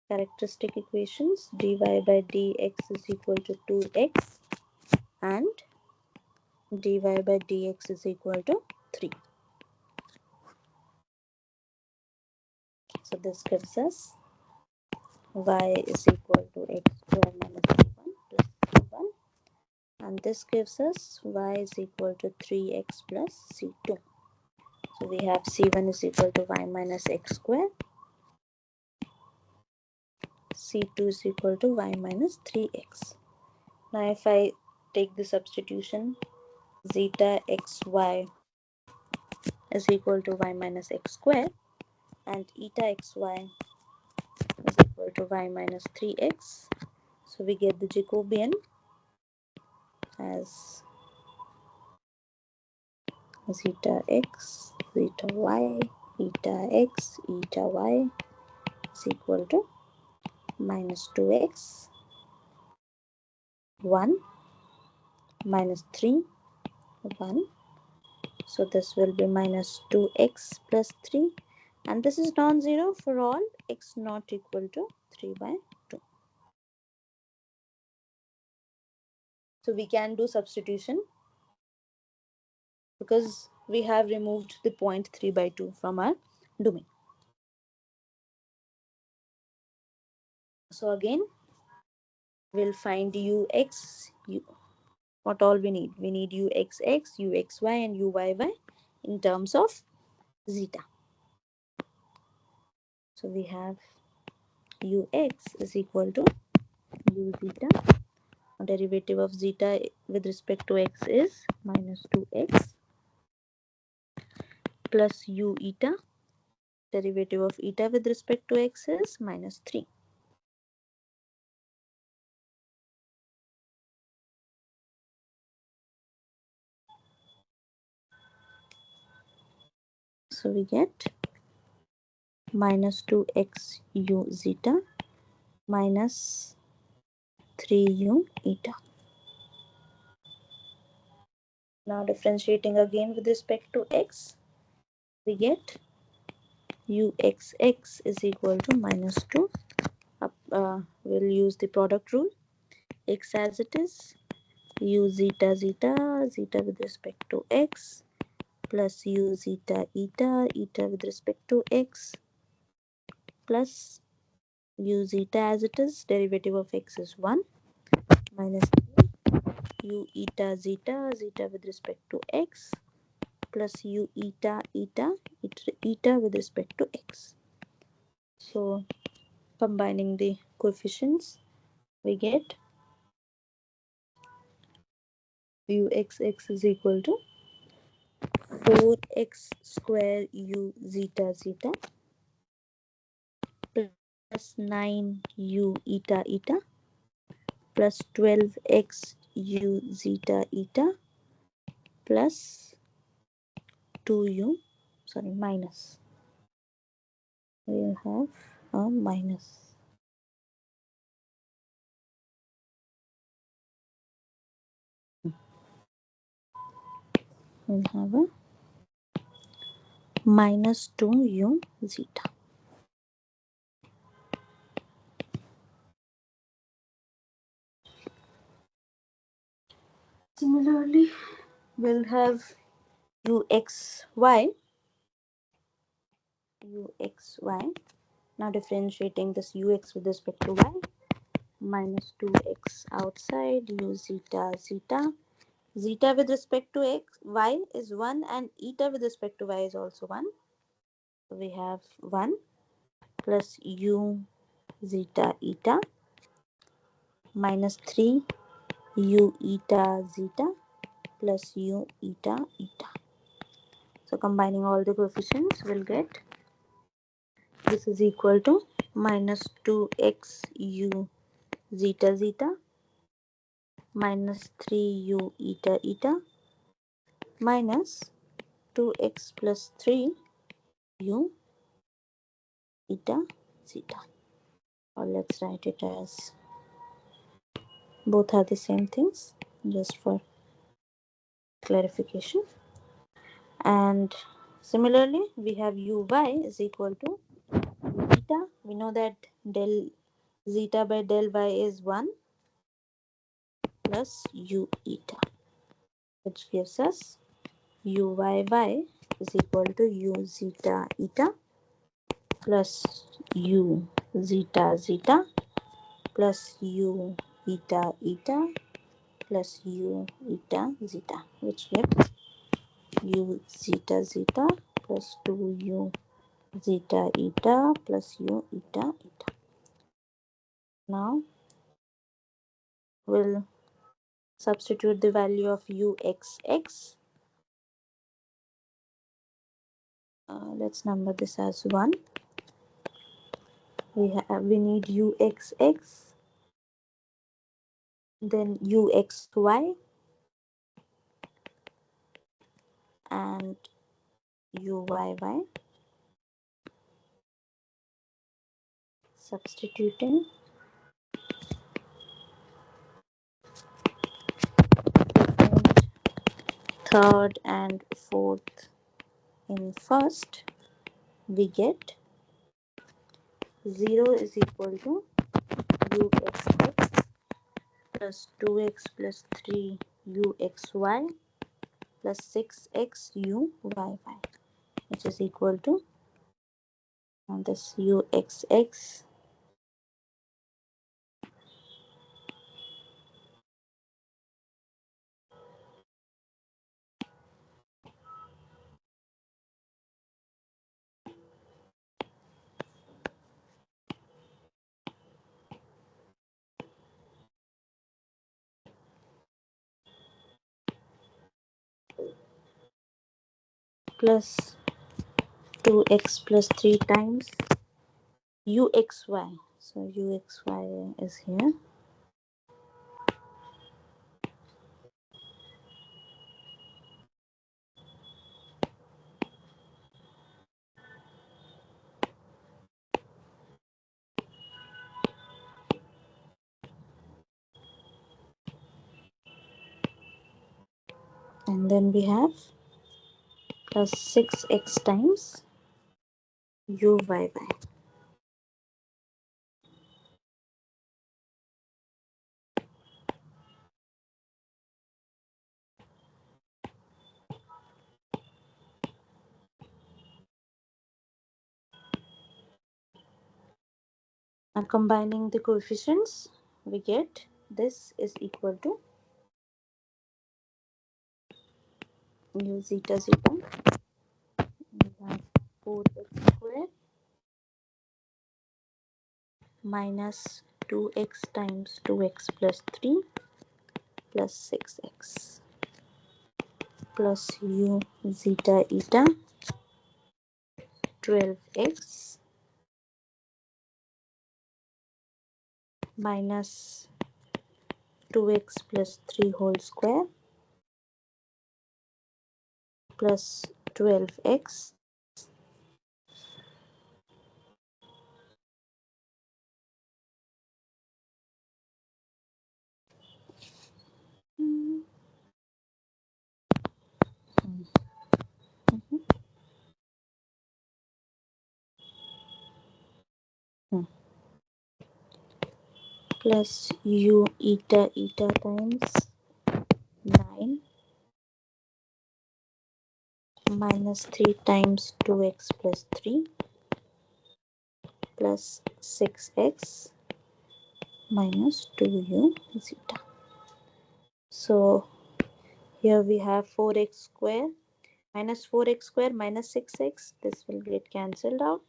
characteristic equations dy by dx is equal to 2x and dy by dx is equal to 3. So this gives us y is equal to x square minus c1 plus c1, and this gives us y is equal to 3x plus c2. So we have c1 is equal to y minus x square, c2 is equal to y minus 3x. Now if I take the substitution, zeta xy is equal to y minus x square and eta xy is equal to y minus 3x. So we get the Jacobian as zeta x, zeta y, eta x, eta y is equal to minus 2x, 1, minus 3, 1. So this will be minus 2x plus 3, and this is non-zero for all x not equal to 3 by 2. So we can do substitution because we have removed the point 3 by 2 from our domain. So again, we'll find what all we need. We need uxx, uxy, and uyy in terms of zeta. So we have ux is equal to u zeta. Derivative of zeta with respect to x is minus 2x plus u eta. Derivative of eta with respect to x is minus 3. So we get minus 2x u zeta minus 3u eta. Now differentiating again with respect to x, we get uxx is equal to minus 2. We'll use the product rule. X as it is, u zeta zeta, zeta with respect to x, plus u zeta eta, eta with respect to x, plus u zeta as it is, derivative of x is 1, minus u eta zeta, zeta with respect to x, plus u eta eta, eta with respect to x. So combining the coefficients, we get uxx is equal to 4x square u zeta zeta plus 9u eta eta plus 12x u zeta eta plus 2u, sorry, minus. We'll have a minus. We'll have a minus 2u zeta. Similarly, we'll have uxy. Now differentiating this ux with respect to y, minus 2x outside, u zeta zeta. Zeta with respect to y is 1 and eta with respect to y is also 1. So we have 1 plus u zeta eta minus 3 u eta zeta plus u eta eta. So combining all the coefficients, we'll get this is equal to minus 2x u zeta zeta minus 3u eta eta minus 2x plus 3u eta zeta. Or let's write it as both are the same things, just for clarification. And similarly, we have uy is equal to eta. We know that del zeta by del y is 1 plus u eta, which gives us uyy is equal to u zeta eta plus u zeta zeta plus u eta eta plus u eta zeta, which gives u zeta zeta plus 2u zeta eta plus u eta eta. Now we'll substitute the value of uxx. Let's number this as 1. We need uxx, then uxy and uyy. Substituting third and fourth in first, we get 0 is equal to uxx plus 2x plus 3 uxy plus 6x uyy, which is equal to this uxx plus 2x plus 3 times uxy. So uxy is here. And then we have plus 6x times uyy. Now combining the coefficients, we get this is equal to u zeta zeta. We have 4x square minus 2x times 2x plus 3 plus 6x plus u zeta eta 12x minus 2x plus 3 whole square plus 12x plus u eta eta times 9 minus 3 times 2x plus 3 plus 6x minus 2u zeta. So here we have 4x square minus 4x square minus 6x. This will get cancelled out.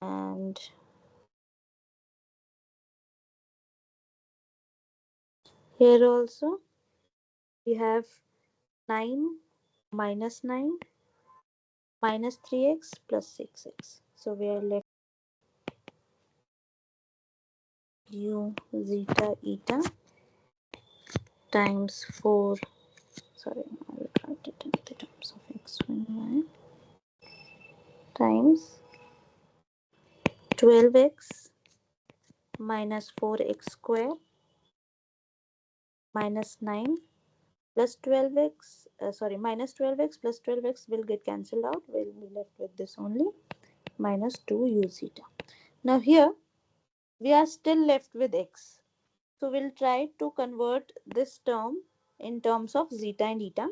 And here also we have 9 minus 9 minus 3x plus 6x. So we are left u zeta eta times 4. Sorry, I will write it in the terms of x and y times 12x minus 4x square minus 9 plus 12x, minus 12x plus 12x will get cancelled out. We'll be left with this only, minus 2u zeta. Now here we are still left with x. So we'll try to convert this term in terms of zeta and eta.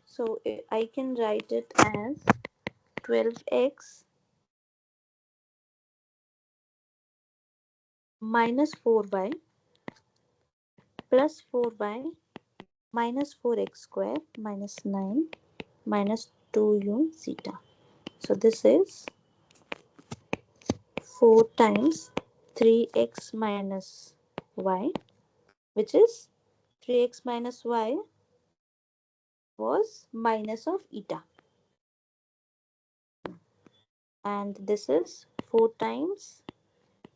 So I can write it as 12x minus 4y plus 4y minus 4x square minus 9 minus 2u zeta. So this is 4 times 3x minus y, which is 3x minus y was minus of eta, and this is 4 times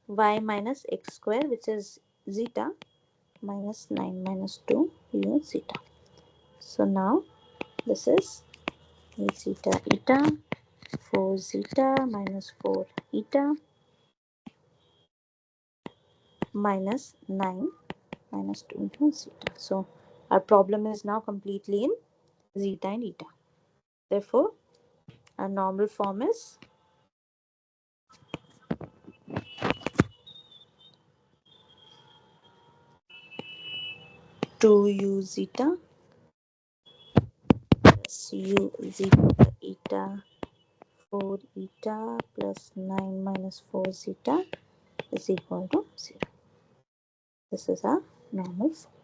y minus x square, which is zeta, minus 9 minus 2 u zeta. So now this is u zeta eta 4 zeta minus 4 eta minus 9 minus 2 u zeta. So our problem is now completely in zeta and eta. Therefore, our normal form is 2u zeta plus u zeta eta 4 eta plus 9 minus 4 zeta is equal to 0. This is our normal form.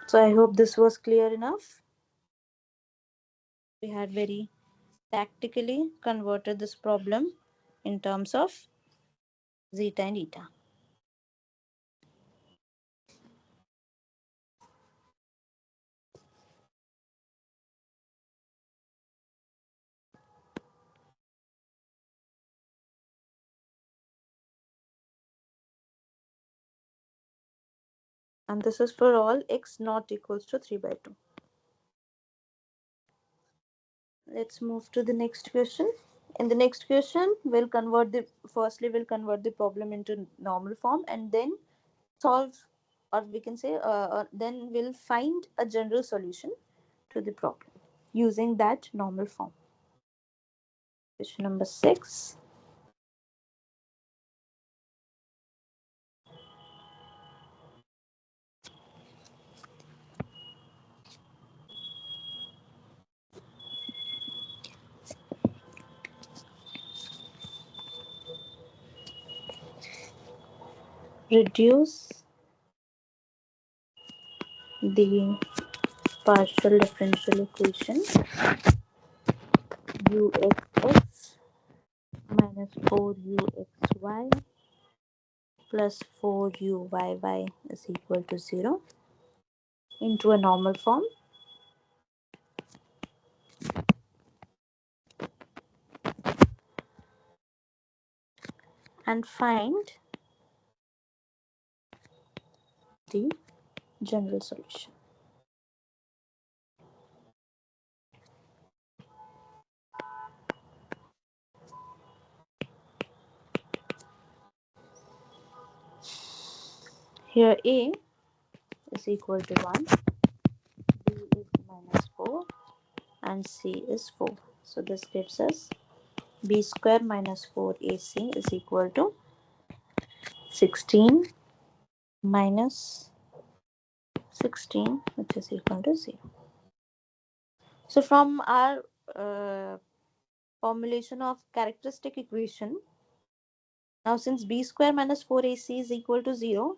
So I hope this was clear enough. We had very tactically converted this problem in terms of zeta and eta. And this is for all x not equals to 3 by 2. Let's move to the next question. In the next question, we'll convert the problem into normal form and then solve, or we can say, then we'll find a general solution to the problem using that normal form. Question number 6. Reduce the partial differential equation uxx minus 4uxy plus 4uyy is equal to 0 into a normal form and find the general solution. Here a is equal to 1, b is minus 4, and c is 4. So this gives us b square minus 4ac is equal to 16 minus 16, which is equal to 0. So from our uh, formulation of characteristic equation, now since b square minus 4ac is equal to 0,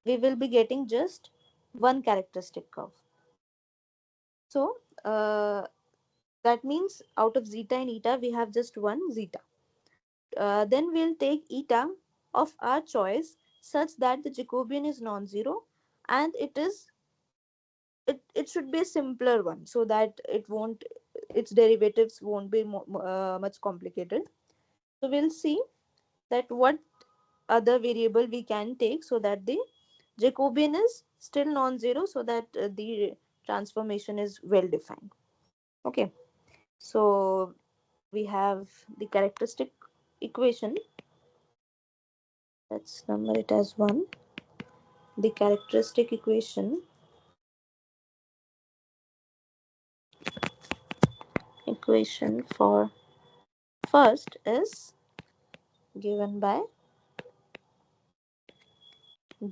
we will be getting just one characteristic curve. So that means out of zeta and eta, we have just one zeta. Then we'll take eta of our choice such that the Jacobian is non-zero, and it should be a simpler one so that its derivatives won't be much complicated. So we'll see that what other variable we can take so that the Jacobian is still non-zero, so that the transformation is well defined. Okay, so we have the characteristic equation. Let's number it as 1. The characteristic equation for first is given by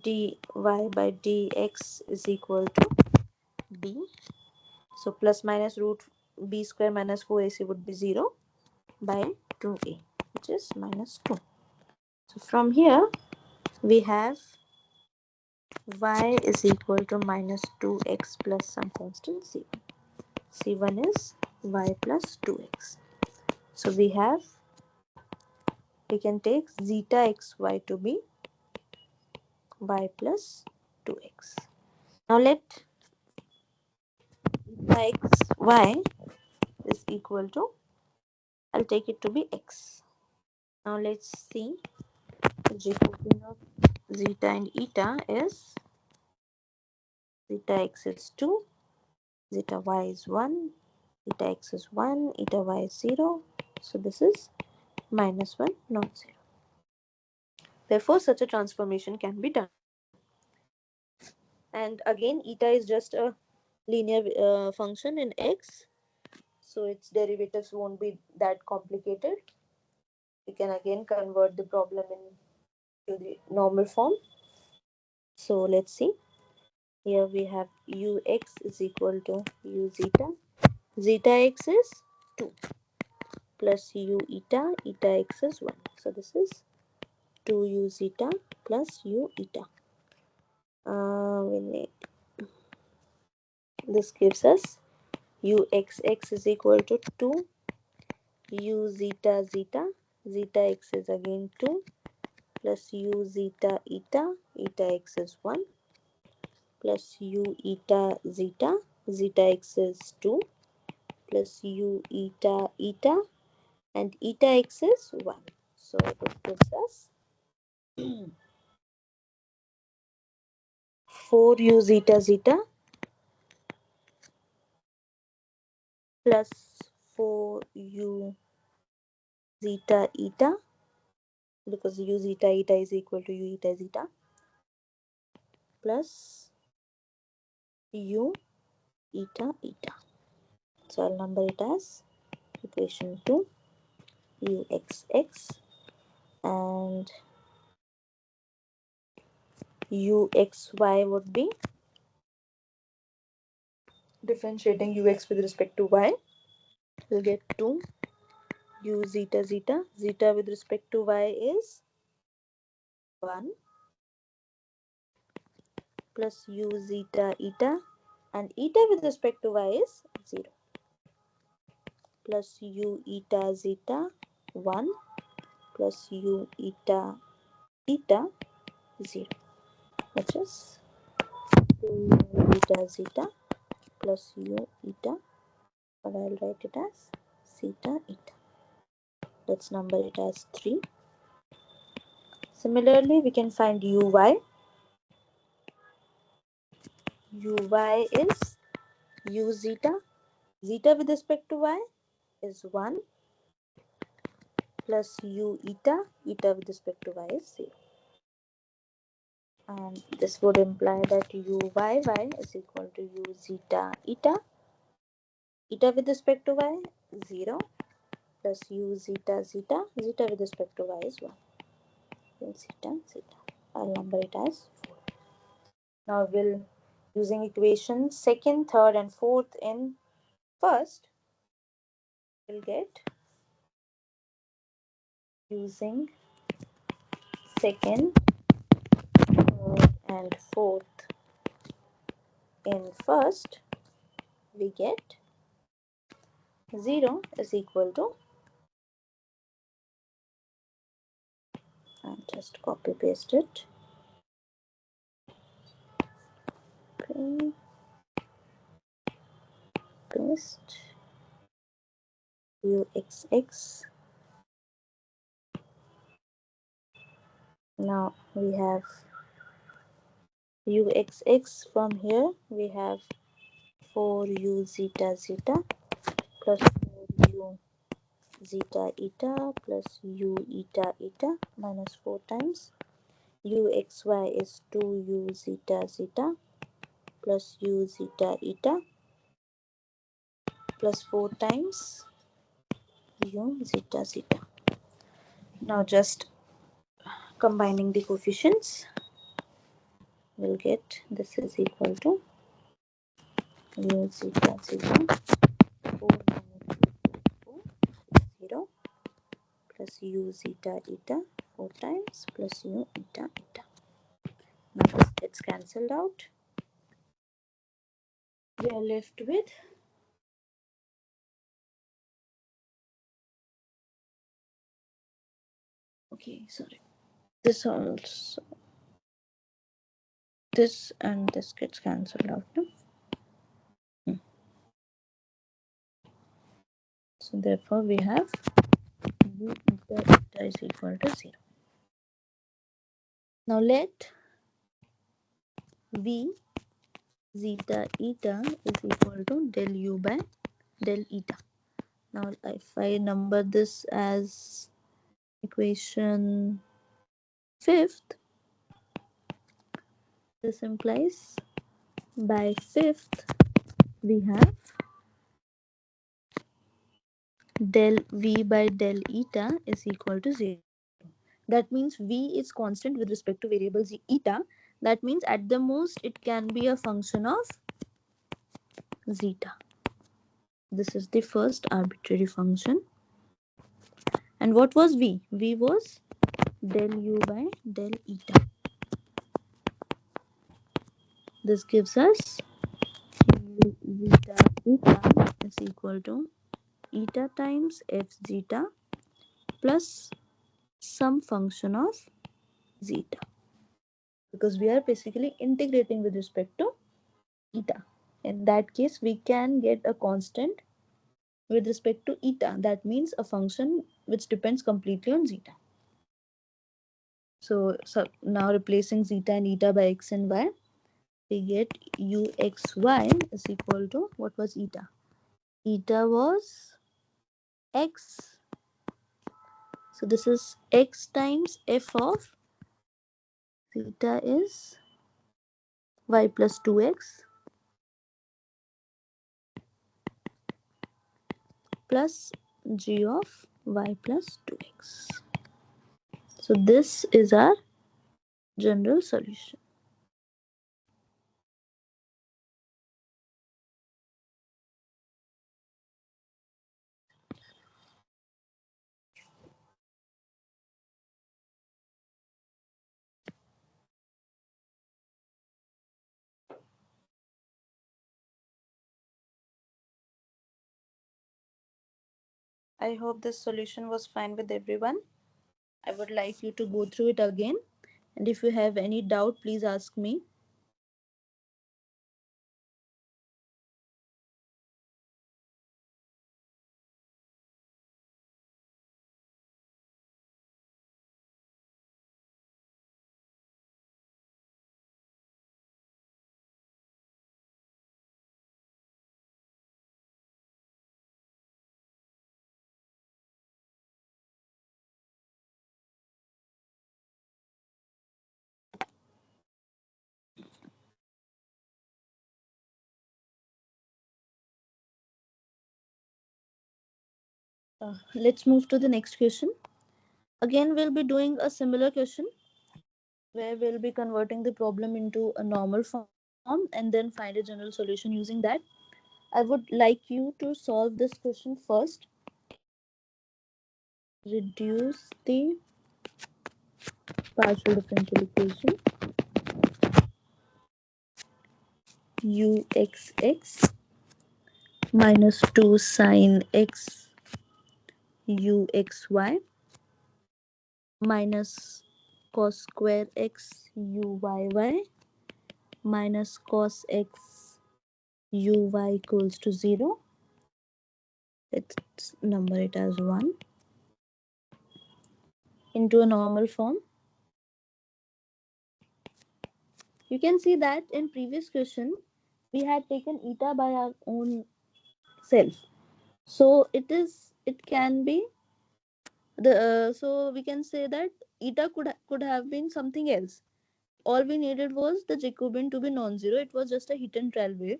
dy by dx is equal to b. So plus minus root b square minus 4ac would be 0 by 2a, which is minus 2. So from here we have y is equal to minus 2x plus some constant c1. C1 is y plus 2x. So we can take zeta xy to be y plus 2x. Now let xy is equal to, I'll take it to be x. Now let's see, the Jacobian of zeta and eta is zeta x is 2, zeta y is 1, eta x is 1, eta y is 0. So this is minus 1, not 0. Therefore, such a transformation can be done. And again, eta is just a linear function in x, so its derivatives won't be that complicated. We can again convert the problem into the normal form. So let's see. Here we have ux is equal to u zeta. Zeta x is 2 plus u eta. Eta x is 1. So this is 2u zeta plus u eta. We need, this gives us uxx is equal to 2 u zeta zeta. Zeta x is again 2 plus u zeta eta, eta x is 1, plus u eta zeta, zeta x is 2, plus u eta eta, and eta x is 1. So this gives us 4u zeta zeta plus 4u zeta eta, because u zeta eta is equal to u eta zeta, plus u eta eta. So I'll number it as equation 2 uxx, and uxy would be differentiating ux with respect to y. We'll get 2 u zeta zeta, zeta with respect to y is 1, plus u zeta eta, and eta with respect to y is 0, plus u eta zeta 1, plus u eta eta 0, which is 2 eta zeta plus u eta, or I'll write it as zeta eta. Let's number it as 3. Similarly, we can find uy. Uy is u zeta, zeta with respect to y is 1, plus u eta, eta with respect to y is 0. And this would imply that uyy is equal to u zeta eta, eta with respect to y 0, plus u zeta zeta, zeta with respect to y is 1. Then zeta zeta. I'll number it as 4. Now we'll, using equations second, third, and fourth in first, we'll get, using second, third, and fourth in first, we get 0 is equal to, and just copy paste it. Okay. Paste uxx. Now we have uxx. From here we have 4u zeta zeta plus 4u zeta eta plus u eta eta minus 4 times uxy is 2u zeta zeta plus u zeta eta plus 4 times u zeta zeta. Now just combining the coefficients, we'll get this is equal to u zeta zeta 4 minus 4 is 0 plus u zeta eta 4 times plus u eta eta. Now this gets cancelled out. We are left with this also, this and this gets cancelled out, no? So therefore we have u eta eta is equal to 0. Now let v zeta eta is equal to del u by del eta. Now if I number this as equation 5th, this implies by 5th we have del v by del eta is equal to 0. That means v is constant with respect to variable eta. That means at the most it can be a function of zeta. This is the first arbitrary function. And what was v? V was del u by del eta. This gives us u zeta eta is equal to eta times f zeta plus some function of zeta, because we are basically integrating with respect to eta. In that case, we can get a constant with respect to eta. That means a function which depends completely on zeta. So now replacing zeta and eta by x and y, we get uxy is equal to, what was eta? Eta was x. So this is x times f of theta is y plus 2x plus g of y plus 2x. So this is our general solution. I hope this solution was fine with everyone. I would like you to go through it again, and if you have any doubt, please ask me. Let's move to the next question. Again, we'll be doing a similar question where we'll be converting the problem into a normal form and then find a general solution using that. I would like you to solve this question first. Reduce the partial differential equation uxx minus 2 sine x uxy minus cos square x uyy minus cos x uy equals to 0. Let's number it as 1 into a normal form. You can see that in previous question we had taken eta by our own self. So it can be the so we can say that eta could have been something else. All we needed was the Jacobian to be non-zero. It was just a hit and trial way.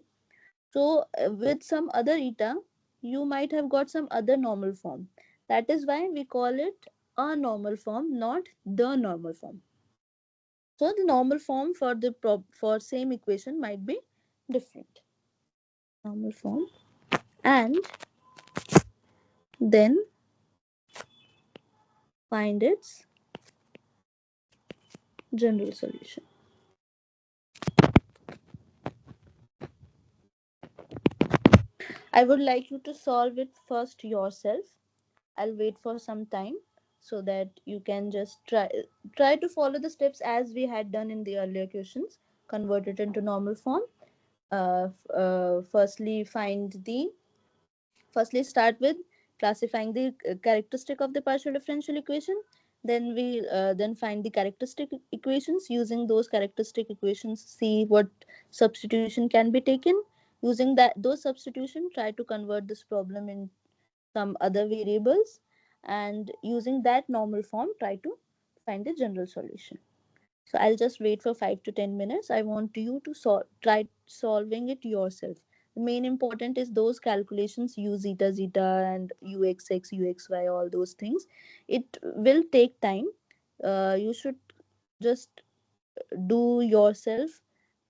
So with some other eta, you might have got some other normal form. That is why we call it a normal form, not the normal form. So the normal form for the for same equation might be different. Normal form, and then find its general solution. I would like you to solve it first yourself. I'll wait for some time so that you can just try to follow the steps as we had done in the earlier questions. Convert it into normal form. Firstly, firstly start with classifying the characteristic of the partial differential equation. Then we then find the characteristic equations. Using those characteristic equations, see what substitution can be taken. Using that those substitution, try to convert this problem in some other variables, and using that normal form, try to find the general solution. So I'll just wait for 5 to 10 minutes. I want you to try solving it yourself. The main important is those calculations, u zeta zeta and uxx uxy, all those things. It will take time. You should just do yourself,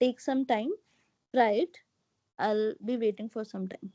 take some time, try it. I'll be waiting for some time.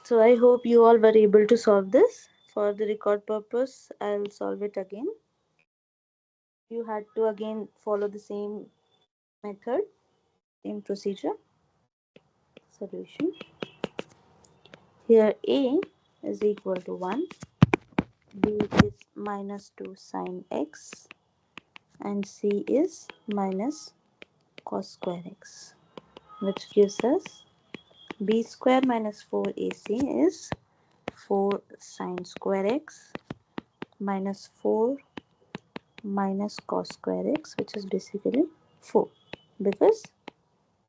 So I hope you all were able to solve this. For the record purpose, I'll solve it again. You had to again follow the same method, same procedure. Solution. Here A is equal to 1, B is minus 2 sine x, and C is minus cos square x, which gives us b square minus 4ac is 4 sine square x minus 4 minus cos square x, which is basically 4, because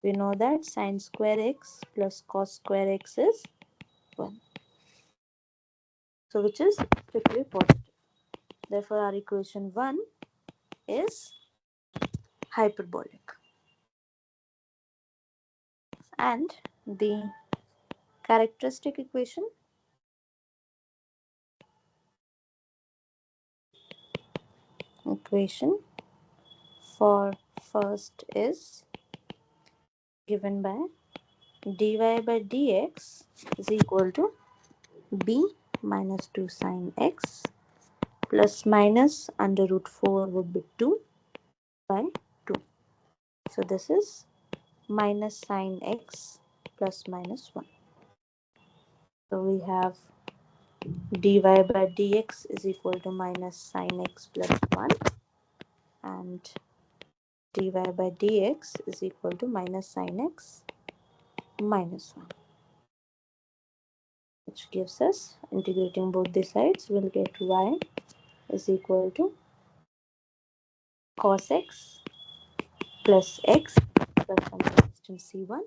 we know that sine square x plus cos square x is 1. So which is strictly positive. Therefore our equation 1 is hyperbolic. And the characteristic equation for first is given by dy by dx is equal to b minus 2 sine x plus minus under root 4 would be 2 by 2. So this is minus sine x plus minus 1. So we have dy by dx is equal to minus sine x plus 1, and dy by dx is equal to minus sine x minus 1, which gives us, integrating both the sides, we'll get y is equal to cos x plus x plus some constant c1,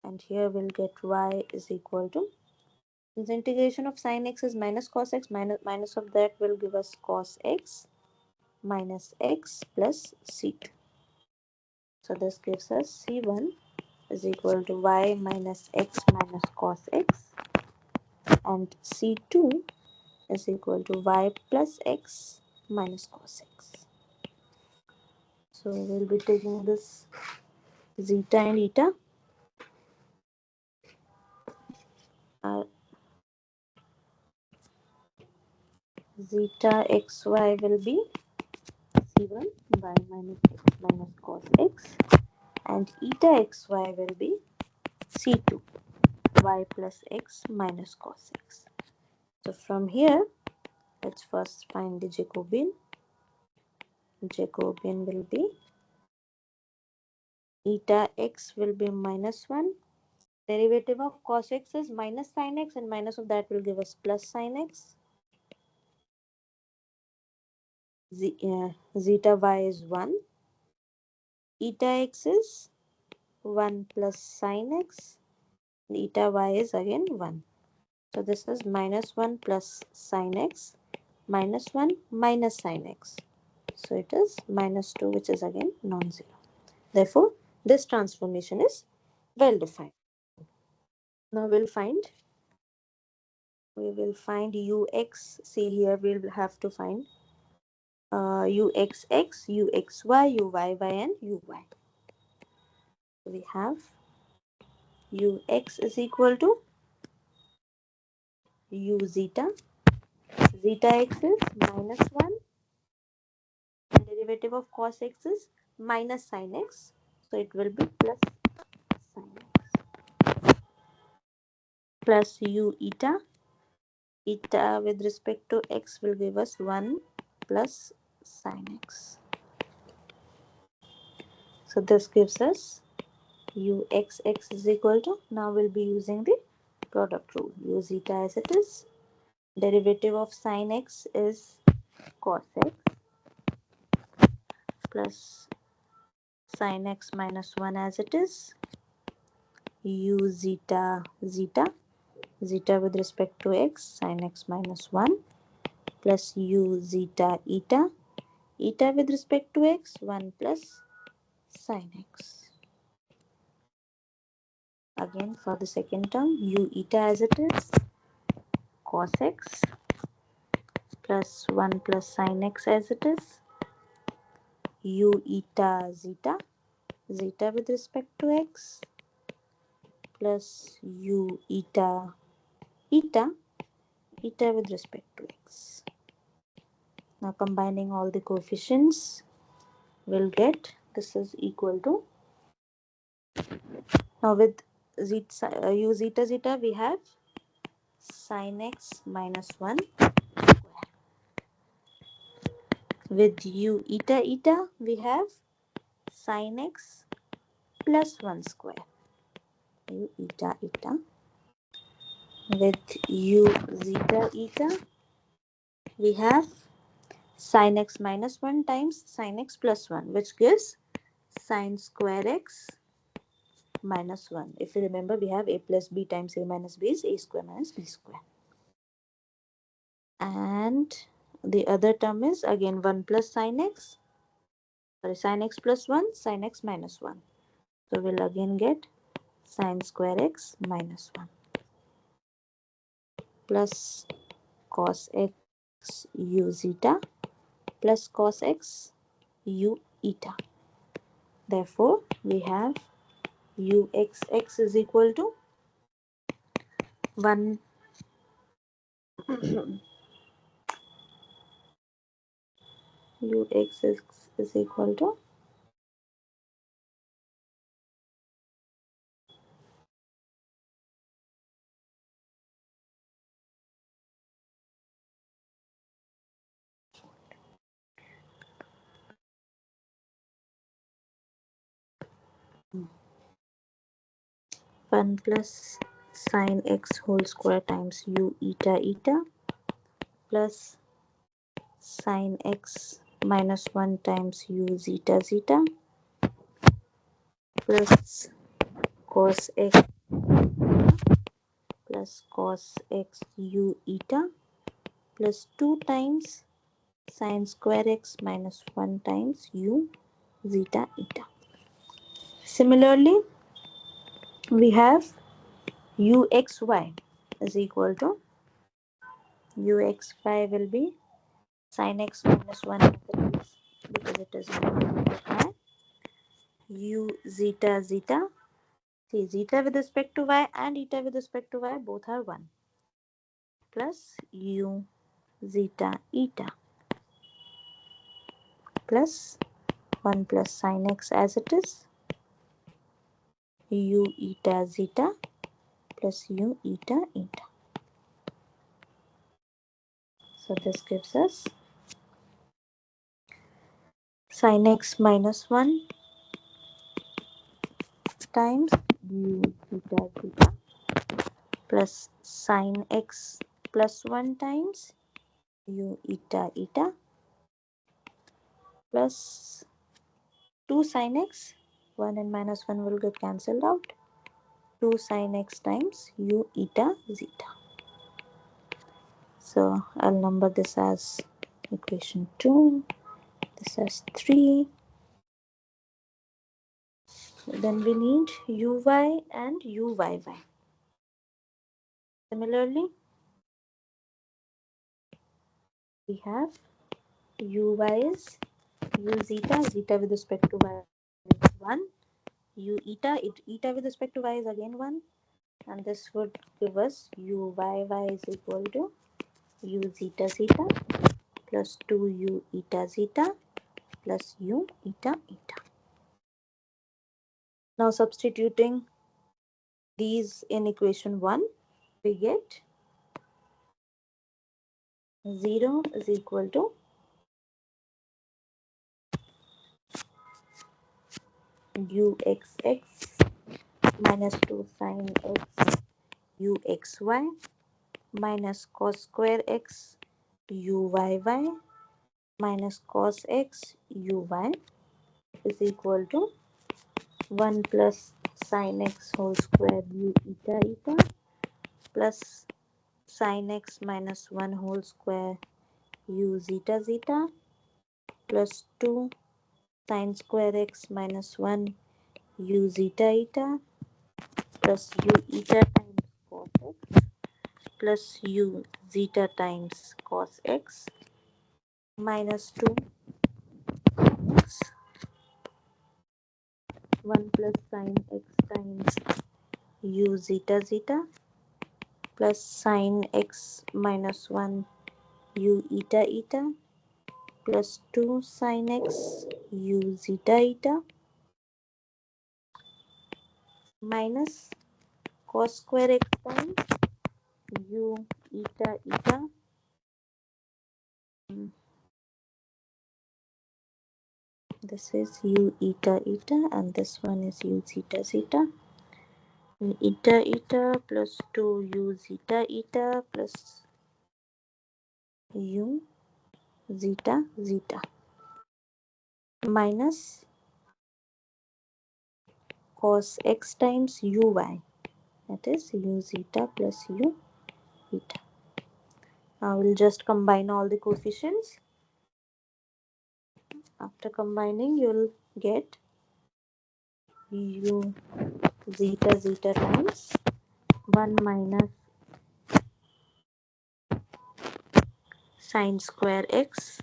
and here we'll get y is equal to, since integration of sine x is minus cos x, minus of that will give us cos x minus x plus c2. So this gives us c1 is equal to y minus x minus cos x, and c2 is equal to y plus x minus cos x. So we'll be taking this zeta and eta. Zeta xy will be c1 y minus x minus cos x, and eta xy will be c2 y plus x minus cos x. So from here, let's first find the Jacobian. Jacobian will be eta x will be minus 1. Derivative of cos x is minus sin x, and minus of that will give us plus sin x. Zeta y is 1. Eta x is 1 plus sin x. Eta y is again 1. So this is minus 1 plus sin x minus 1 minus sin x. So it is minus 2, which is again non-zero. Therefore, this transformation is well defined. Now we will find ux. See here, we'll have to find uxx, uxy, uyy, and uy. We have ux is equal to u zeta. Zeta x is minus 1, and derivative of cos x is minus sin x. So it will be plus sin x plus u eta. Eta with respect to x will give us 1 plus sin x. So this gives us uxx is equal to, now we'll be using the product rule. U zeta as it is. Derivative of sin x is cos x plus sin x minus 1 as it is. U zeta zeta. Zeta with respect to x, sin x minus 1 plus u zeta eta. Eta with respect to x, 1 plus sin x. Again for the second term, u eta as it is, cos x plus 1 plus sin x as it is, u eta zeta. Zeta with respect to x plus u eta eta eta with respect to x. Now combining all the coefficients, we'll get this is equal to, now with u zeta zeta we have sin x minus 1. With u eta eta we have sin x plus 1 square. U eta eta. With u zeta eta we have sin x minus 1 times sin x plus 1, which gives sin square x minus 1. If you remember, we have a plus b times a minus b is a square minus b square. And the other term is again 1 plus sin x, sorry, sin x plus 1, sin x minus 1. So we'll again get sin square x minus 1 plus cos x u zeta plus cos x u eta. Therefore, we have uxx is equal to 1 uxx is equal to 1 plus sin x whole square times u eta eta plus sin x minus 1 times u zeta zeta plus cos x plus cos x u eta plus 2 times sin square x minus 1 times u zeta eta. Similarly, we have uxy is equal to, uxy will be sin x minus 1 because it is multiplied by u zeta zeta. See, zeta with respect to y and eta with respect to y both are 1 plus u zeta eta plus 1 plus sin x as it is u eta zeta plus u eta eta. So this gives us sin x minus 1 times u eta zeta plus sin x plus 1 times u eta eta plus 2 sin x, 1 and minus 1 will get cancelled out, 2 sin x times u eta zeta. So I'll number this as equation 2, this as 3. Then we need uy and uyy. Similarly, we have uy is u zeta, zeta with respect to y is 1, u eta, eta with respect to y is again 1, and this would give us uyy is equal to u zeta zeta plus 2u eta zeta plus u eta eta. Now substituting these in equation 1, we get 0 is equal to uxx minus 2 sin x uxy minus cos square x uyy minus cos x uy is equal to 1 plus sin x whole square u eta eta plus sin x minus 1 whole square u zeta zeta plus 2 sin square x minus 1 u zeta eta plus u eta times cos x plus u zeta times cos x minus 2 x 1 plus sin x times u zeta zeta plus sine x minus 1 u eta eta plus 2 sine x u zeta eta minus cos square x times u eta eta. This is u eta eta and this one is u zeta zeta. Eta eta plus 2 u zeta eta plus u zeta zeta minus cos x times uy, that is u zeta plus u eta. I will just combine all the coefficients. After combining, you will get u zeta zeta times 1 minus sine square x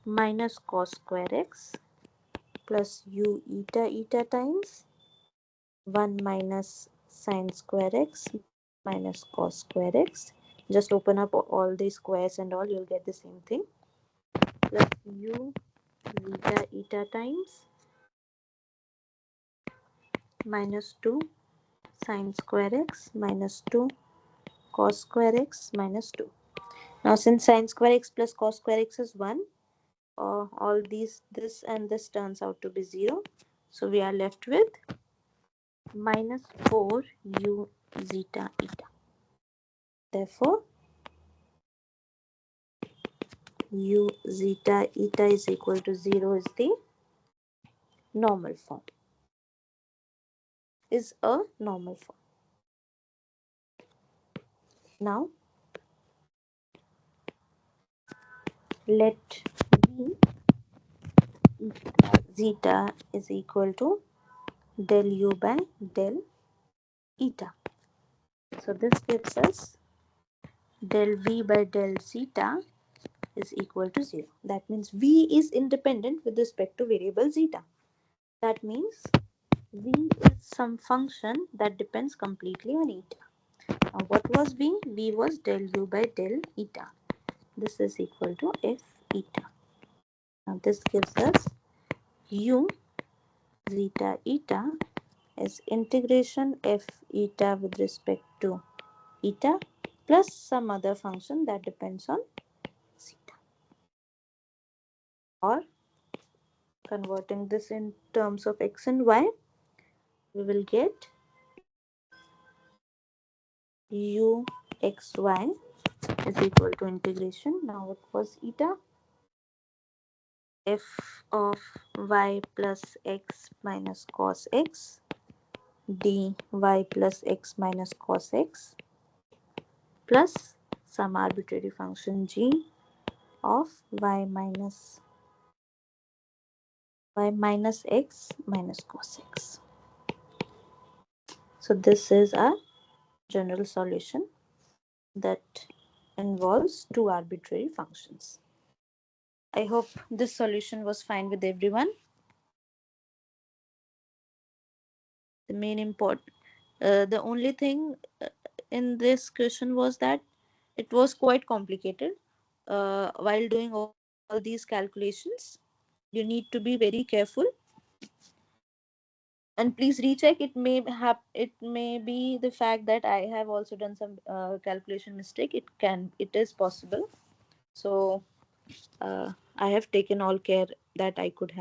minus cos square x plus u eta eta times 1 minus sine square x minus cos square x. Just open up all the squares and all, you'll get the same thing. Plus u zeta eta times minus 2 sine square x minus 2 cos square x minus 2. Now since sine square x plus cos square x is 1, all these, this and this turns out to be 0. So we are left with minus 4 u zeta eta. Therefore, u zeta eta is equal to 0 is the normal form. Is a normal form. Now, let v zeta is equal to del u by del eta. So this gives us del v by del zeta is equal to 0. That means v is independent with respect to variable zeta. That means v is some function that depends completely on eta. Now what was v? v was del u by del eta. This is equal to f eta. Now this gives us u zeta eta is integration f eta with respect to eta plus some other function that depends on zeta. Or converting this in terms of x and y, we will get u xy is equal to integration. Now what was eta? F of y plus x minus cos x dy plus x minus cos x plus some arbitrary function g of y minus x minus cos x. So this is our general solution that involves two arbitrary functions. I hope this solution was fine with everyone. The main important, the only thing in this question was that it was quite complicated. While doing all these calculations, you need to be very careful, and please recheck. It may be the fact that I have also done some calculation mistake. It is possible. So I have taken all care that I could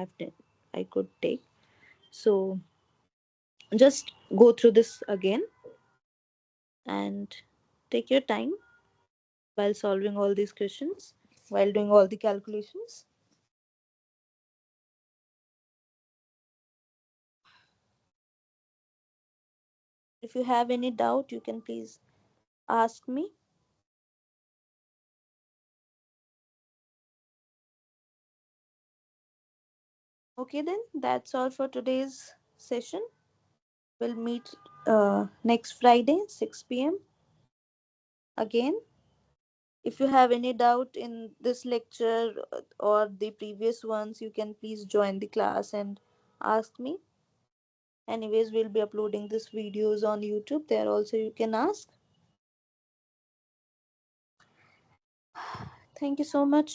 take. So just go through this again and take your time while solving all these questions, while doing all the calculations. If you have any doubt, you can please ask me. Okay, then that's all for today's session. We'll meet next Friday, 6 p.m. again. If you have any doubt in this lecture or the previous ones, you can please join the class and ask me. Anyways, we'll be uploading these videos on YouTube. There also you can ask. Thank you so much.